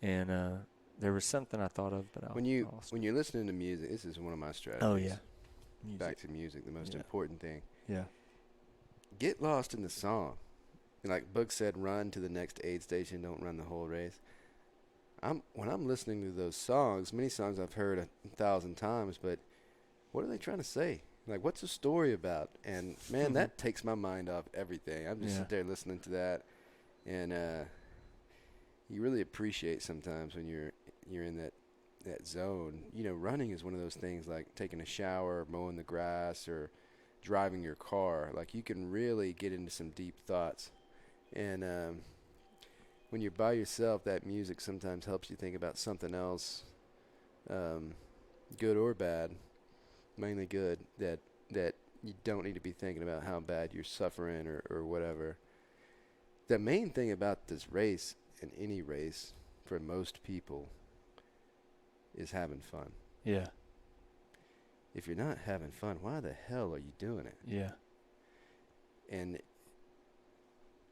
And there was something I thought of, but when you're listening to music, this is one of my strategies. Oh yeah, music. Back to music, the most important thing. Yeah, get lost in the song. And like Boog said, run to the next aid station. Don't run the whole race. When I'm listening to those songs, many songs I've heard 1,000 times, but what are they trying to say? Like, what's the story about? And, man, that takes my mind off everything. I'm just sitting there listening to that. And you really appreciate sometimes when you're in that zone. Running is one of those things like taking a shower, mowing the grass, or driving your car. Like, you can really get into some deep thoughts. And when you're by yourself, that music sometimes helps you think about something else, good or bad. Mainly good, that you don't need to be thinking about how bad you're suffering or whatever. The main thing about this race, and any race for most people, is having fun. Yeah. If you're not having fun, why the hell are you doing it? Yeah. And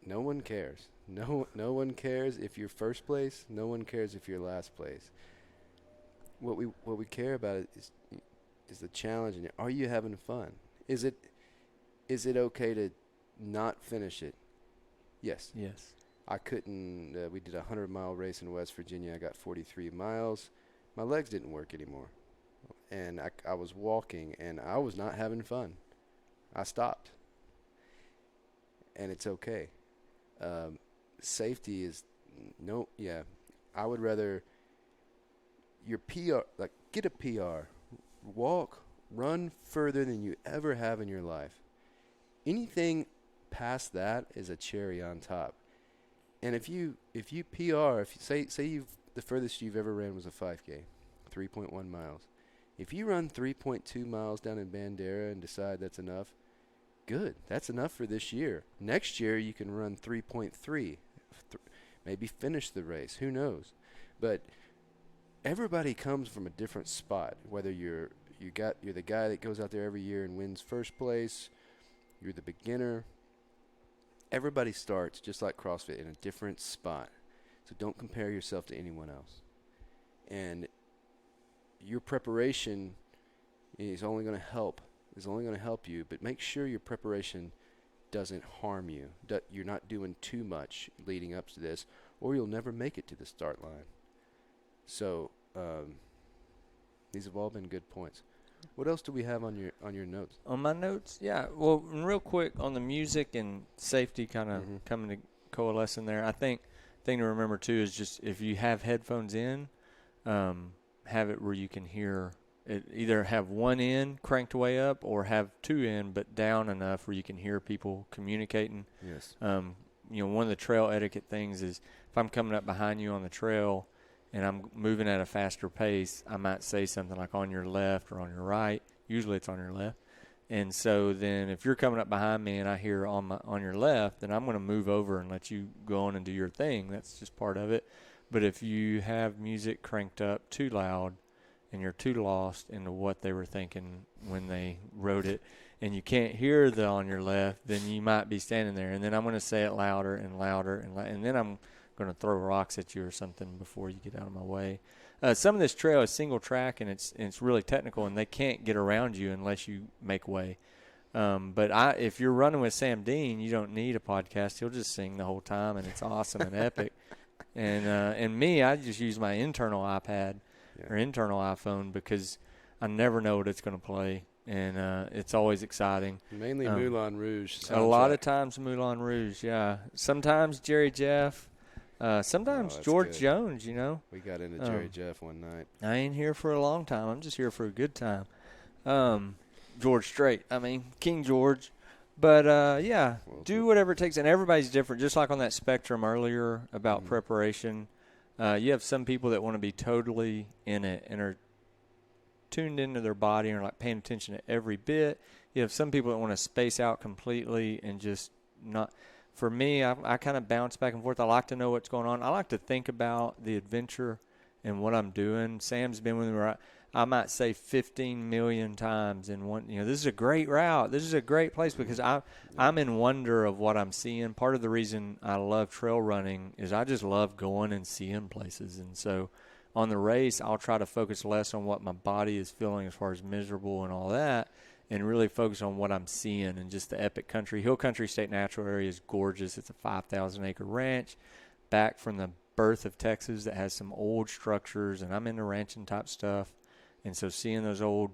no one cares. No one cares if you're first place. No one cares if you're last place. What we care about is the challenge, and are you having fun? Is it okay to not finish it? Yes. I couldn't. We did a 100-mile race in West Virginia. I got 43 miles. My legs didn't work anymore, and I was walking, and I was not having fun. I stopped, and it's okay. Safety is no. Yeah, I would rather your PR, like, get a PR. Run further than you ever have in your life. Anything past that is a cherry on top. And if you PR, say the furthest you've ever ran was a 5K, 3.1 miles. If you run 3.2 miles down in Bandera and decide that's enough, good. That's enough for this year. Next year you can run 3.3, maybe finish the race. Who knows? But everybody comes from a different spot. Whether you're the guy that goes out there every year and wins first place, you're the beginner. Everybody starts, just like CrossFit, in a different spot. So don't compare yourself to anyone else. And your preparation is only going to help is only going to help you, but make sure your preparation doesn't harm you. You're not doing too much leading up to this, or you'll never make it to the start line. So these have all been good points. What else do we have on your notes? On my notes, yeah. Well, real quick on the music and safety, kind of coming to coalesce in there. I think thing to remember too is just if you have headphones in, have it where you can hear it. Either have one end cranked way up or have two in but down enough where you can hear people communicating. Yes. One of the trail etiquette things is if I'm coming up behind you on the trail and I'm moving at a faster pace, I might say something like on your left or on your right. Usually it's on your left. And so then if you're coming up behind me and I hear on your left, then I'm going to move over and let you go on and do your thing. That's just part of it. But if you have music cranked up too loud and you're too lost into what they were thinking when they wrote it and you can't hear the on your left, then you might be standing there. And then I'm going to say it louder and louder. And then I'm going to throw rocks at you or something before you get out of my way. Some of this trail is single track, and it's really technical, and they can't get around you unless you make way. But if you're running with Sam Dean, you don't need a podcast. He'll just sing the whole time, and it's awesome and epic. And me, I just use my internal iPad or internal iPhone because I never know what it's going to play, and it's always exciting. Mainly Moulin Rouge soundtrack. A lot of times Moulin Rouge, yeah. Sometimes Jerry Jeff. Sometimes George good. Jones, you know. We got into Jerry Jeff one night. I ain't here for a long time. I'm just here for a good time. George Strait. I mean, King George. But, do whatever it takes. And everybody's different. Just like on that spectrum earlier about preparation, you have some people that want to be totally in it and are tuned into their body and are like paying attention to every bit. You have some people that want to space out completely and just not – for me, I kind of bounce back and forth. I like to know what's going on. I like to think about the adventure and what I'm doing. Sam's been with me where I might say 15 million times in one, this is a great route. This is a great place because I'm in wonder of what I'm seeing. Part of the reason I love trail running is I just love going and seeing places. And so on the race, I'll try to focus less on what my body is feeling as far as miserable and all that, and really focus on what I'm seeing and just the epic country. Hill Country State Natural Area is gorgeous. It's a 5,000-acre ranch back from the birth of Texas that has some old structures, and I'm into ranching type stuff. And so seeing those old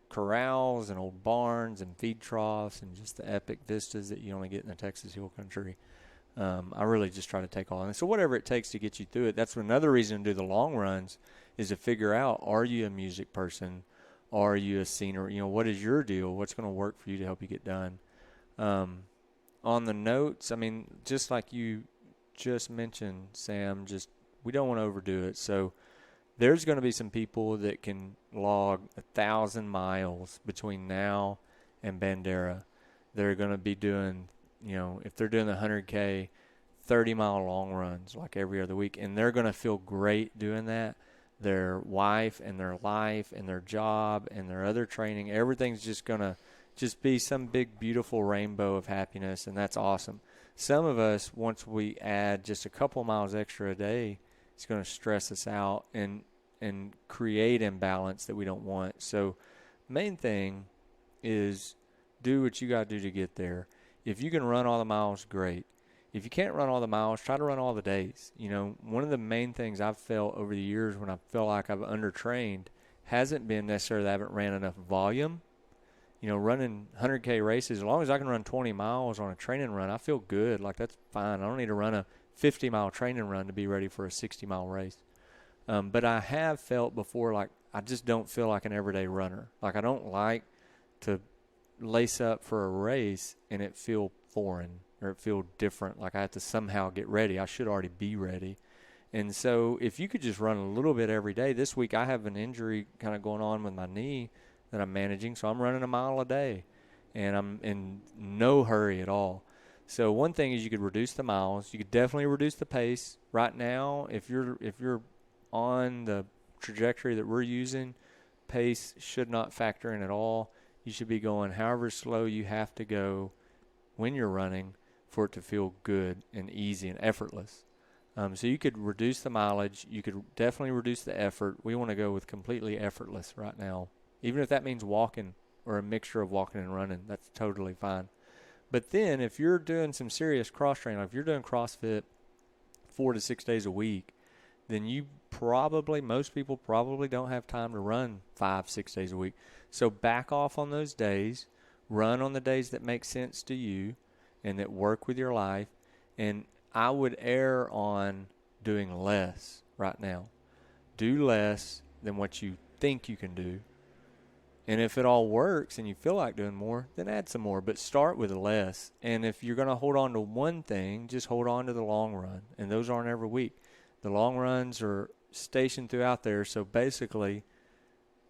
corrals and old barns and feed troughs and just the epic vistas that you only get in the Texas Hill Country, I really just try to take all in. So whatever it takes to get you through it. That's another reason to do the long runs is to figure out, are you a music person? Are you a scenery? What is your deal? What's going to work for you to help you get done? On the notes, I mean, just like you just mentioned, Sam, we don't want to overdo it. So there's going to be some people that can log 1,000 miles between now and Bandera. They're going to be doing, if they're doing the 100K, 30-mile long runs like every other week, and they're going to feel great doing that. Their wife and their life and their job and their other training, everything's just going to just be some big, beautiful rainbow of happiness, and that's awesome. Some of us, once we add just a couple miles extra a day, it's going to stress us out and create imbalance that we don't want. So main thing is do what you got to do to get there. If you can run all the miles, great. If you can't run all the miles, try to run all the days. One of the main things I've felt over the years when I feel like I've undertrained hasn't been necessarily that I haven't ran enough volume. Running 100K races, as long as I can run 20 miles on a training run, I feel good. Like, that's fine. I don't need to run a 50-mile training run to be ready for a 60-mile race. But I have felt before like I just don't feel like an everyday runner. Like, I don't like to lace up for a race and it feel foreign. Or it feel different, like I have to somehow get ready. I should already be ready. And so if you could just run a little bit every day. This week I have an injury kind of going on with my knee that I'm managing, so I'm running a mile a day. And I'm in no hurry at all. So one thing is you could reduce the miles. You could definitely reduce the pace. Right now, if you're on the trajectory that we're using, pace should not factor in at all. You should be going however slow you have to go when you're running for it to feel good and easy and effortless. So you could reduce the mileage. You could definitely reduce the effort. We want to go with completely effortless right now, even if that means walking or a mixture of walking and running. That's totally fine. But then if you're doing some serious cross training, like if you're doing CrossFit 4 to 6 days a week, then most people probably don't have time to run 5-6 days a week. So back off on those days, run on the days that make sense to you and that work with your life. And I would err on doing less right now. Do less than what you think you can do. And if it all works and you feel like doing more, then add some more. But start with less. And if you're going to hold on to one thing, just hold on to the long run. And those aren't every week. The long runs are stationed throughout there. So basically,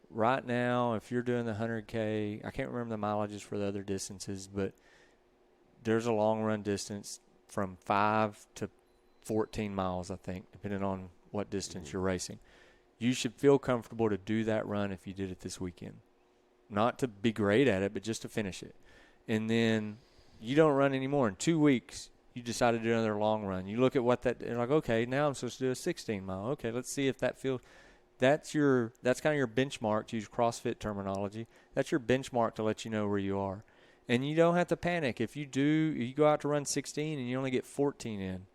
right now, if you're doing the 100K, I can't remember the mileages for the other distances, but there's a long run distance from 5 to 14 miles, I think, depending on what distance you're racing. You should feel comfortable to do that run if you did it this weekend. Not to be great at it, but just to finish it. And then you don't run anymore. In 2 weeks, you decide to do another long run. You look at what you're like, okay, now I'm supposed to do a 16 mile. Okay, let's see if that feels. That's kind of your benchmark, to use CrossFit terminology. That's your benchmark to let you know where you are. And you don't have to panic. If you go out to run 16 and you only get 14 in,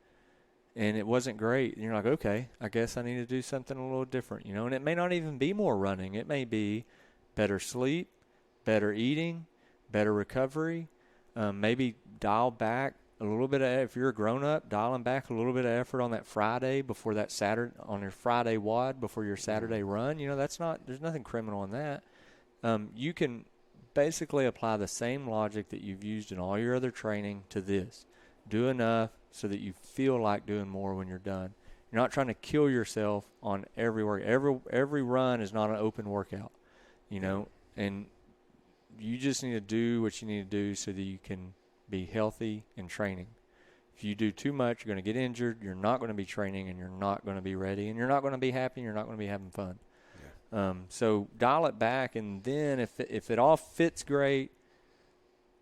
and it wasn't great, and you're like, okay, I guess I need to do something a little different, And it may not even be more running. It may be better sleep, better eating, better recovery, maybe dial back a little bit if you're a grown-up, dialing back a little bit of effort on that Friday before that Saturday, on your Friday WOD before your Saturday run. There's nothing criminal in that. You can basically apply the same logic that you've used in all your other training to this. Do enough so that you feel like doing more when you're done. You're not trying to kill yourself on every work. Every run is not an open workout. And you just need to do what you need to do so that you can be healthy in training. If you do too much, you're going to get injured, you're not going to be training, and you're not going to be ready, and you're not going to be happy, and you're not going to be having fun. Yeah. So dial it back, and then if it all fits great,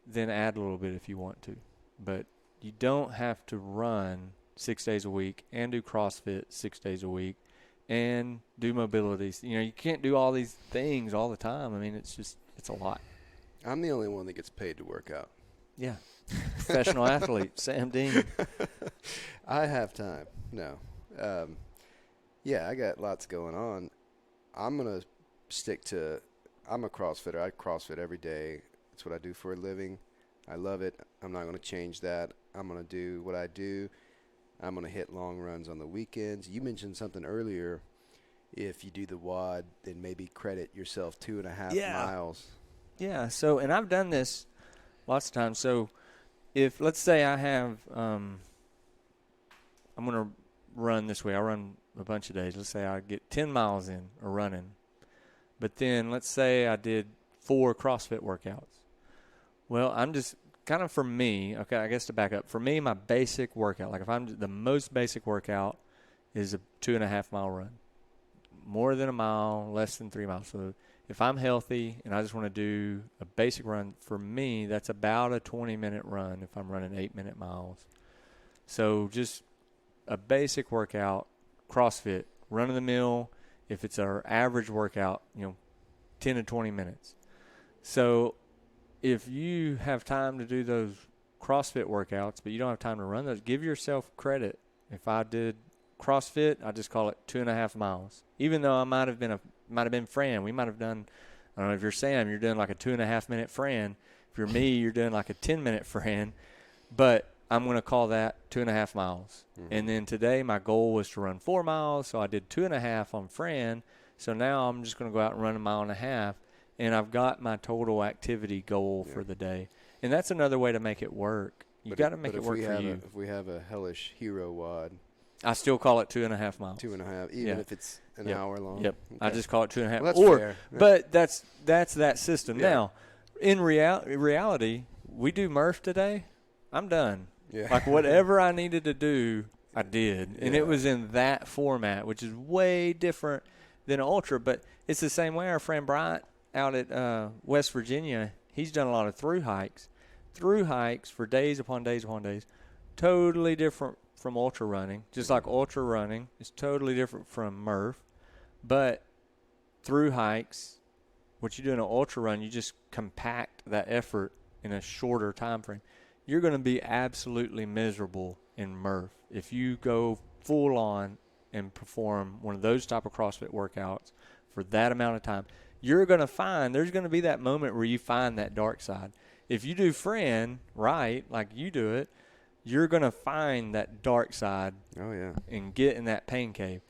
then add a little bit if you want to. But you don't have to run 6 days a week and do CrossFit 6 days a week and do mobilities. You can't do all these things all the time. I mean, it's a lot. I'm the only one that gets paid to work out. Yeah. Professional athlete, Sam Dean. I have time. No. Yeah, I got lots going on. I'm going to stick to – I'm a CrossFitter. I CrossFit every day. It's what I do for a living. I love it. I'm not going to change that. I'm going to do what I do. I'm going to hit long runs on the weekends. You mentioned something earlier. If you do the WOD, then maybe credit yourself 2.5 miles. Yeah. So, and I've done this lots of times. So, if let's say I have, I'm going to run this way. I run a bunch of days. Let's say I get 10 miles in or running. But then let's say I did 4 CrossFit workouts. Well, I'm just kind of, for me, okay, I guess to back up, for me, my basic workout, like if I'm the most basic workout is a 2.5 mile run. More than a mile, less than 3 miles. So if I'm healthy and I just want to do a basic run, for me, that's about a 20-minute run if I'm running 8-minute miles. So just a basic workout, CrossFit, run-of-the-mill, if it's our average workout, 10 to 20 minutes. So if you have time to do those CrossFit workouts, but you don't have time to run those, give yourself credit. If I did CrossFit, I just call it 2.5 miles. Even though I might have been Fran. We might have done, I don't know if you're Sam, you're doing like a 2.5 minute Fran. If you're me, you're doing like a 10-minute Fran. But I'm going to call that 2.5 miles. Mm-hmm. And then today my goal was to run 4 miles, so I did 2.5 on Fran. So now I'm just going to go out and run 1.5 miles. And I've got my total activity goal for the day. And that's another way to make it work. You got to make it work for you. If we have a hellish hero WOD, I still call it 2.5 miles. 2.5, even if it's an hour long. Yep. Okay. I just call it 2.5. Well, that's fair. But that's that system. Yeah. Now, in reality, we do Murph today. I'm done. Yeah. Like whatever I needed to do, I did, and it was in that format, which is way different than an ultra. But it's the same way. Our friend Bryant out at West Virginia, he's done a lot of through hikes for days upon days upon days. Totally different from ultra running, just like ultra running is totally different from Murph, but through hikes what you do in an ultra run, you just compact that effort in a shorter time frame. You're going to be absolutely miserable in Murph if you go full on and perform one of those type of CrossFit workouts for that amount of time. You're going to find there's going to be that moment where you find that dark side. If you do Fran right, like you do it, you're going to find that dark side. Oh, yeah. And get in that pain cave.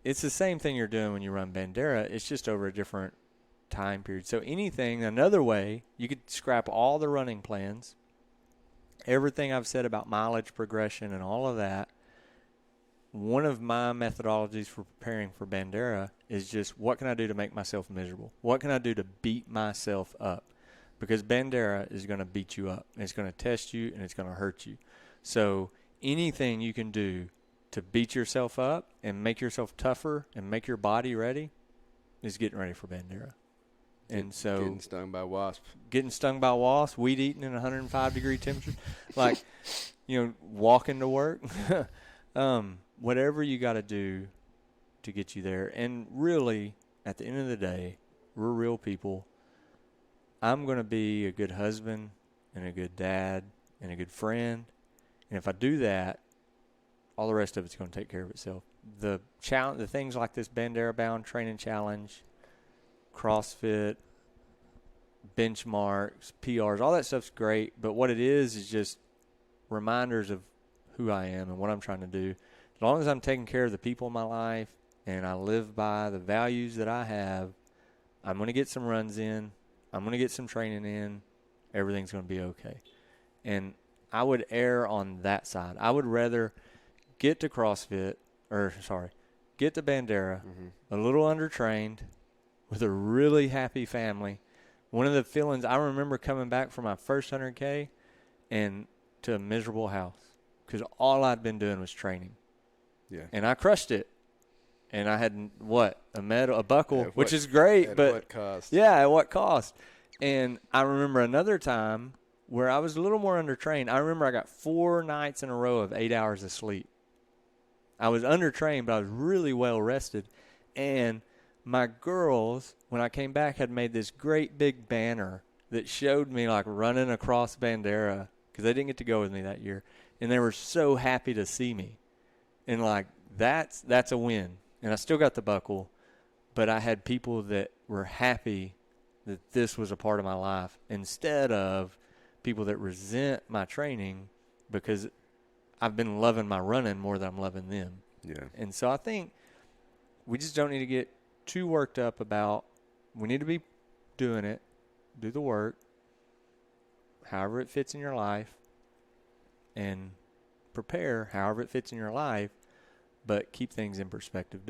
It's the same thing you're doing when you run Bandera. It's just over a different time period. So another way, you could scrap all the running plans, everything I've said about mileage progression and all of that. One of my methodologies for preparing for Bandera is just what can I do to make myself miserable? What can I do to beat myself up? Because Bandera is going to beat you up. It's going to test you, and it's going to hurt you. So anything you can do to beat yourself up and make yourself tougher and make your body ready is getting ready for Bandera. And so getting stung by wasps, weed eating in 105-degree temperature, like, walking to work, whatever you got to do to get you there. And really, at the end of the day, we're real people. I'm going to be a good husband and a good dad and a good friend. And if I do that, all the rest of it's going to take care of itself. The things like this Bandera Bound Training Challenge, CrossFit, benchmarks, PRs, all that stuff's great. But what it is just reminders of who I am and what I'm trying to do. As long as I'm taking care of the people in my life and I live by the values that I have, I'm going to get some runs in. I'm going to get some training in. Everything's going to be okay. And I would err on that side. I would rather get to Bandera, a little undertrained, with a really happy family. One of the feelings, I remember coming back from my first 100K and to a miserable house because all I'd been doing was training. Yeah. And I crushed it. And I had, a medal, a buckle, which is great. But at what cost? Yeah, at what cost? And I remember another time where I was a little more undertrained. I remember I got 4 nights in a row of 8 hours of sleep. I was undertrained, but I was really well rested. And my girls, when I came back, had made this great big banner that showed me, like, running across Bandera because they didn't get to go with me that year. And they were so happy to see me. And, like, that's a win. And I still got the buckle, but I had people that were happy that this was a part of my life instead of people that resent my training because I've been loving my running more than I'm loving them. Yeah. And so I think we just don't need to get too worked up about, we need to be doing it, do the work, however it fits in your life, and prepare however it fits in your life, but keep things in perspective.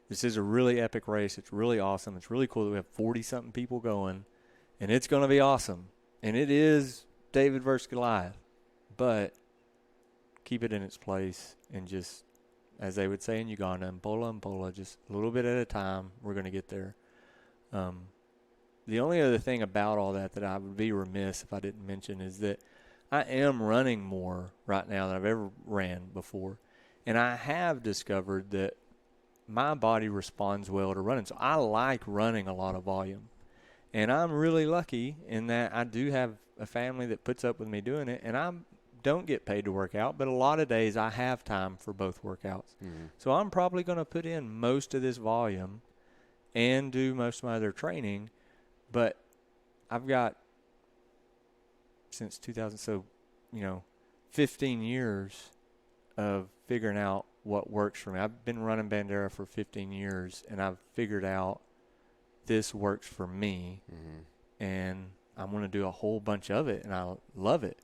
This is a really epic race. It's really awesome. It's really cool that we have 40-something people going, and it's going to be awesome. And it is David versus Goliath, but keep it in its place and just, as they would say in Uganda, mpola, just a little bit at a time. We're going to get there. The only other thing about all that I would be remiss if I didn't mention is that I am running more right now than I've ever ran before. And I have discovered that my body responds well to running. So I like running a lot of volume. And I'm really lucky in that I do have a family that puts up with me doing it. And I don't get paid to work out, but a lot of days I have time for both workouts. Mm-hmm. So I'm probably going to put in most of this volume and do most of my other training. But I've got, since 2000, 15 years of figuring out what works for me. I've been running Bandera for 15 years, and I've figured out this works for me, and I'm going to do a whole bunch of it, and I love it.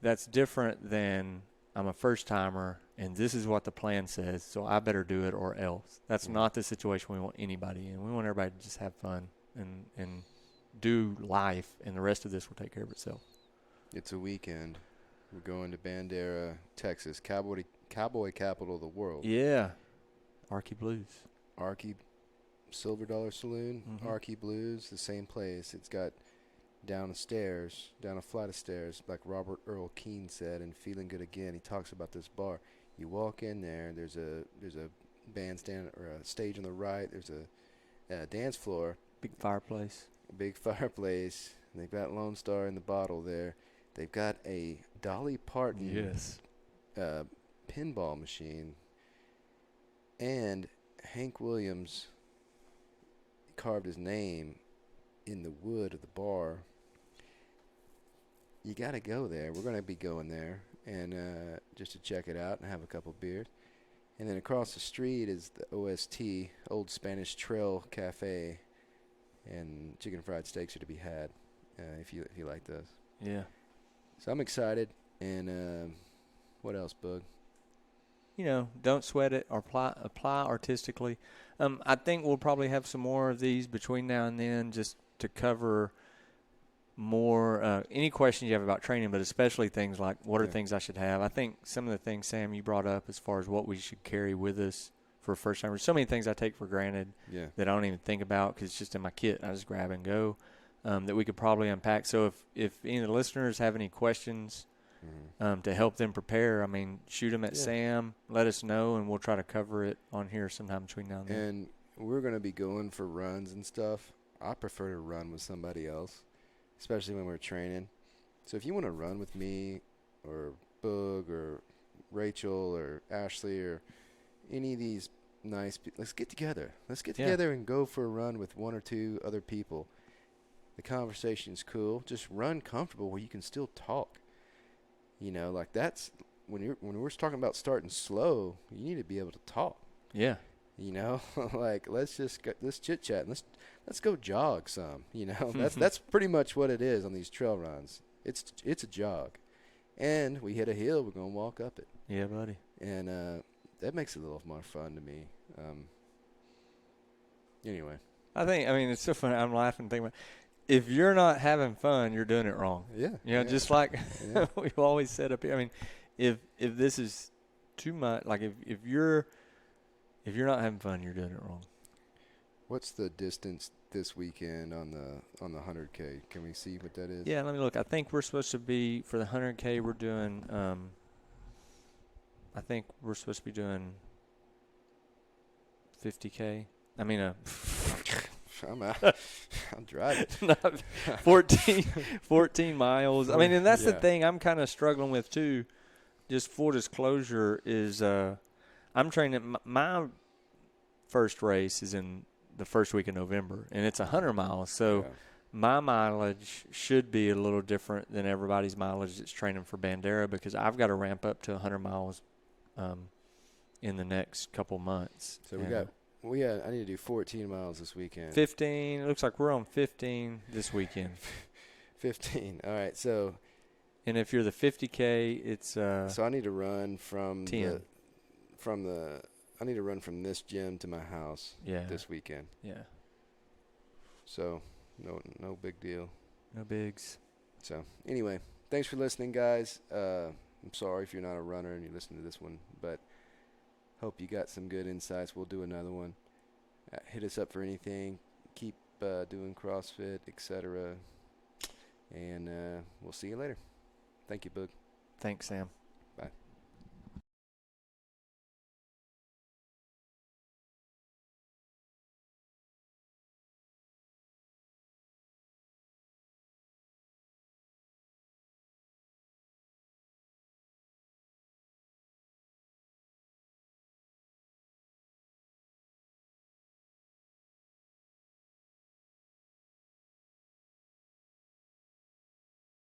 That's different than I'm a first-timer, and this is what the plan says, so I better do it or else. That's not the situation we want anybody in. We want everybody to just have fun and do life, and the rest of this will take care of itself. It's a weekend. We're going to Bandera, Texas, cowboy capital of the world. Yeah. Archie Blues. Archie Silver Dollar Saloon, Archie Blues, the same place. It's got down a flight of stairs, like Robert Earl Keane said in Feeling Good Again. He talks about this bar. You walk in there, there's a bandstand or a stage on the right. There's a dance floor, Big fireplace. Big fireplace. They've got Lone Star in the bottle there. They've got a Dolly Parton Yes. pinball machine. And Hank Williams carved his name in the wood of the bar. You got to go there. We're going to be going there and just to check it out and have a couple beers. And then across the street is the OST, Old Spanish Trail Cafe, and chicken fried steaks are to be had if you like those. Yeah. So I'm excited. And what else, Boog? You know, don't sweat it or apply artistically. I think we'll probably have some more of these between now and then just to cover more any questions you have about training, but especially things like what are things I should have. I think some of the things, Sam, you brought up as far as what we should carry with us for first time. There's so many things I take for granted that I don't even think about because it's just in my kit. I just grab and go that we could probably unpack. So if any of the listeners have any questions to help them prepare, I mean, shoot them at Sam, let us know, and we'll try to cover it on here sometime between now and then. And we're going to be going for runs and stuff. I prefer to run with somebody else, especially when we're training. So if you want to run with me or Boog or Rachel or Ashley or any of these nice people, let's get together. Let's get together and go for a run with one or two other people. The conversation's cool. Just run comfortable where you can still talk. You know, like that's when we're talking about starting slow, you need to be able to talk. Yeah. You know, like let's chit chat and let's go jog some. You know, that's pretty much what it is on these trail runs. It's a jog, and we hit a hill, we're gonna walk up it. Yeah, buddy. And that makes it a little more fun to me. Anyway, I mean it's so funny. I'm laughing thinking about. If you're not having fun, you're doing it wrong. Yeah. You know, just like we've always said up here. I mean, if this is too much, like if you're not having fun, you're doing it wrong. What's the distance this weekend on the 100K? Can we see what that is? Yeah, let me look. I think we're supposed to be for the 100K. We're doing. I think we're supposed to be doing 50K. I mean, I'm out. I'm driving. 14 miles. I mean, and that's the thing I'm kind of struggling with too. Just full disclosure is I'm training. My first race is in the first week of November, and it's 100 miles. So my mileage should be a little different than everybody's mileage that's training for Bandera because I've got to ramp up to 100 miles in the next couple months. So I need to do 14 miles this weekend. 15. It looks like we're on 15 this weekend. 15. All right. So. And if you're the 50K, it's so I need to run from 10. I need to run from this gym to my house this weekend. Yeah. So no big deal. No bigs. So anyway, thanks for listening, guys. I'm sorry if you're not a runner and you listen to this one, but hope you got some good insights. We'll do another one. Hit us up for anything. Keep doing CrossFit, etc. And we'll see you later. Thank you, Boog. Thanks, Sam.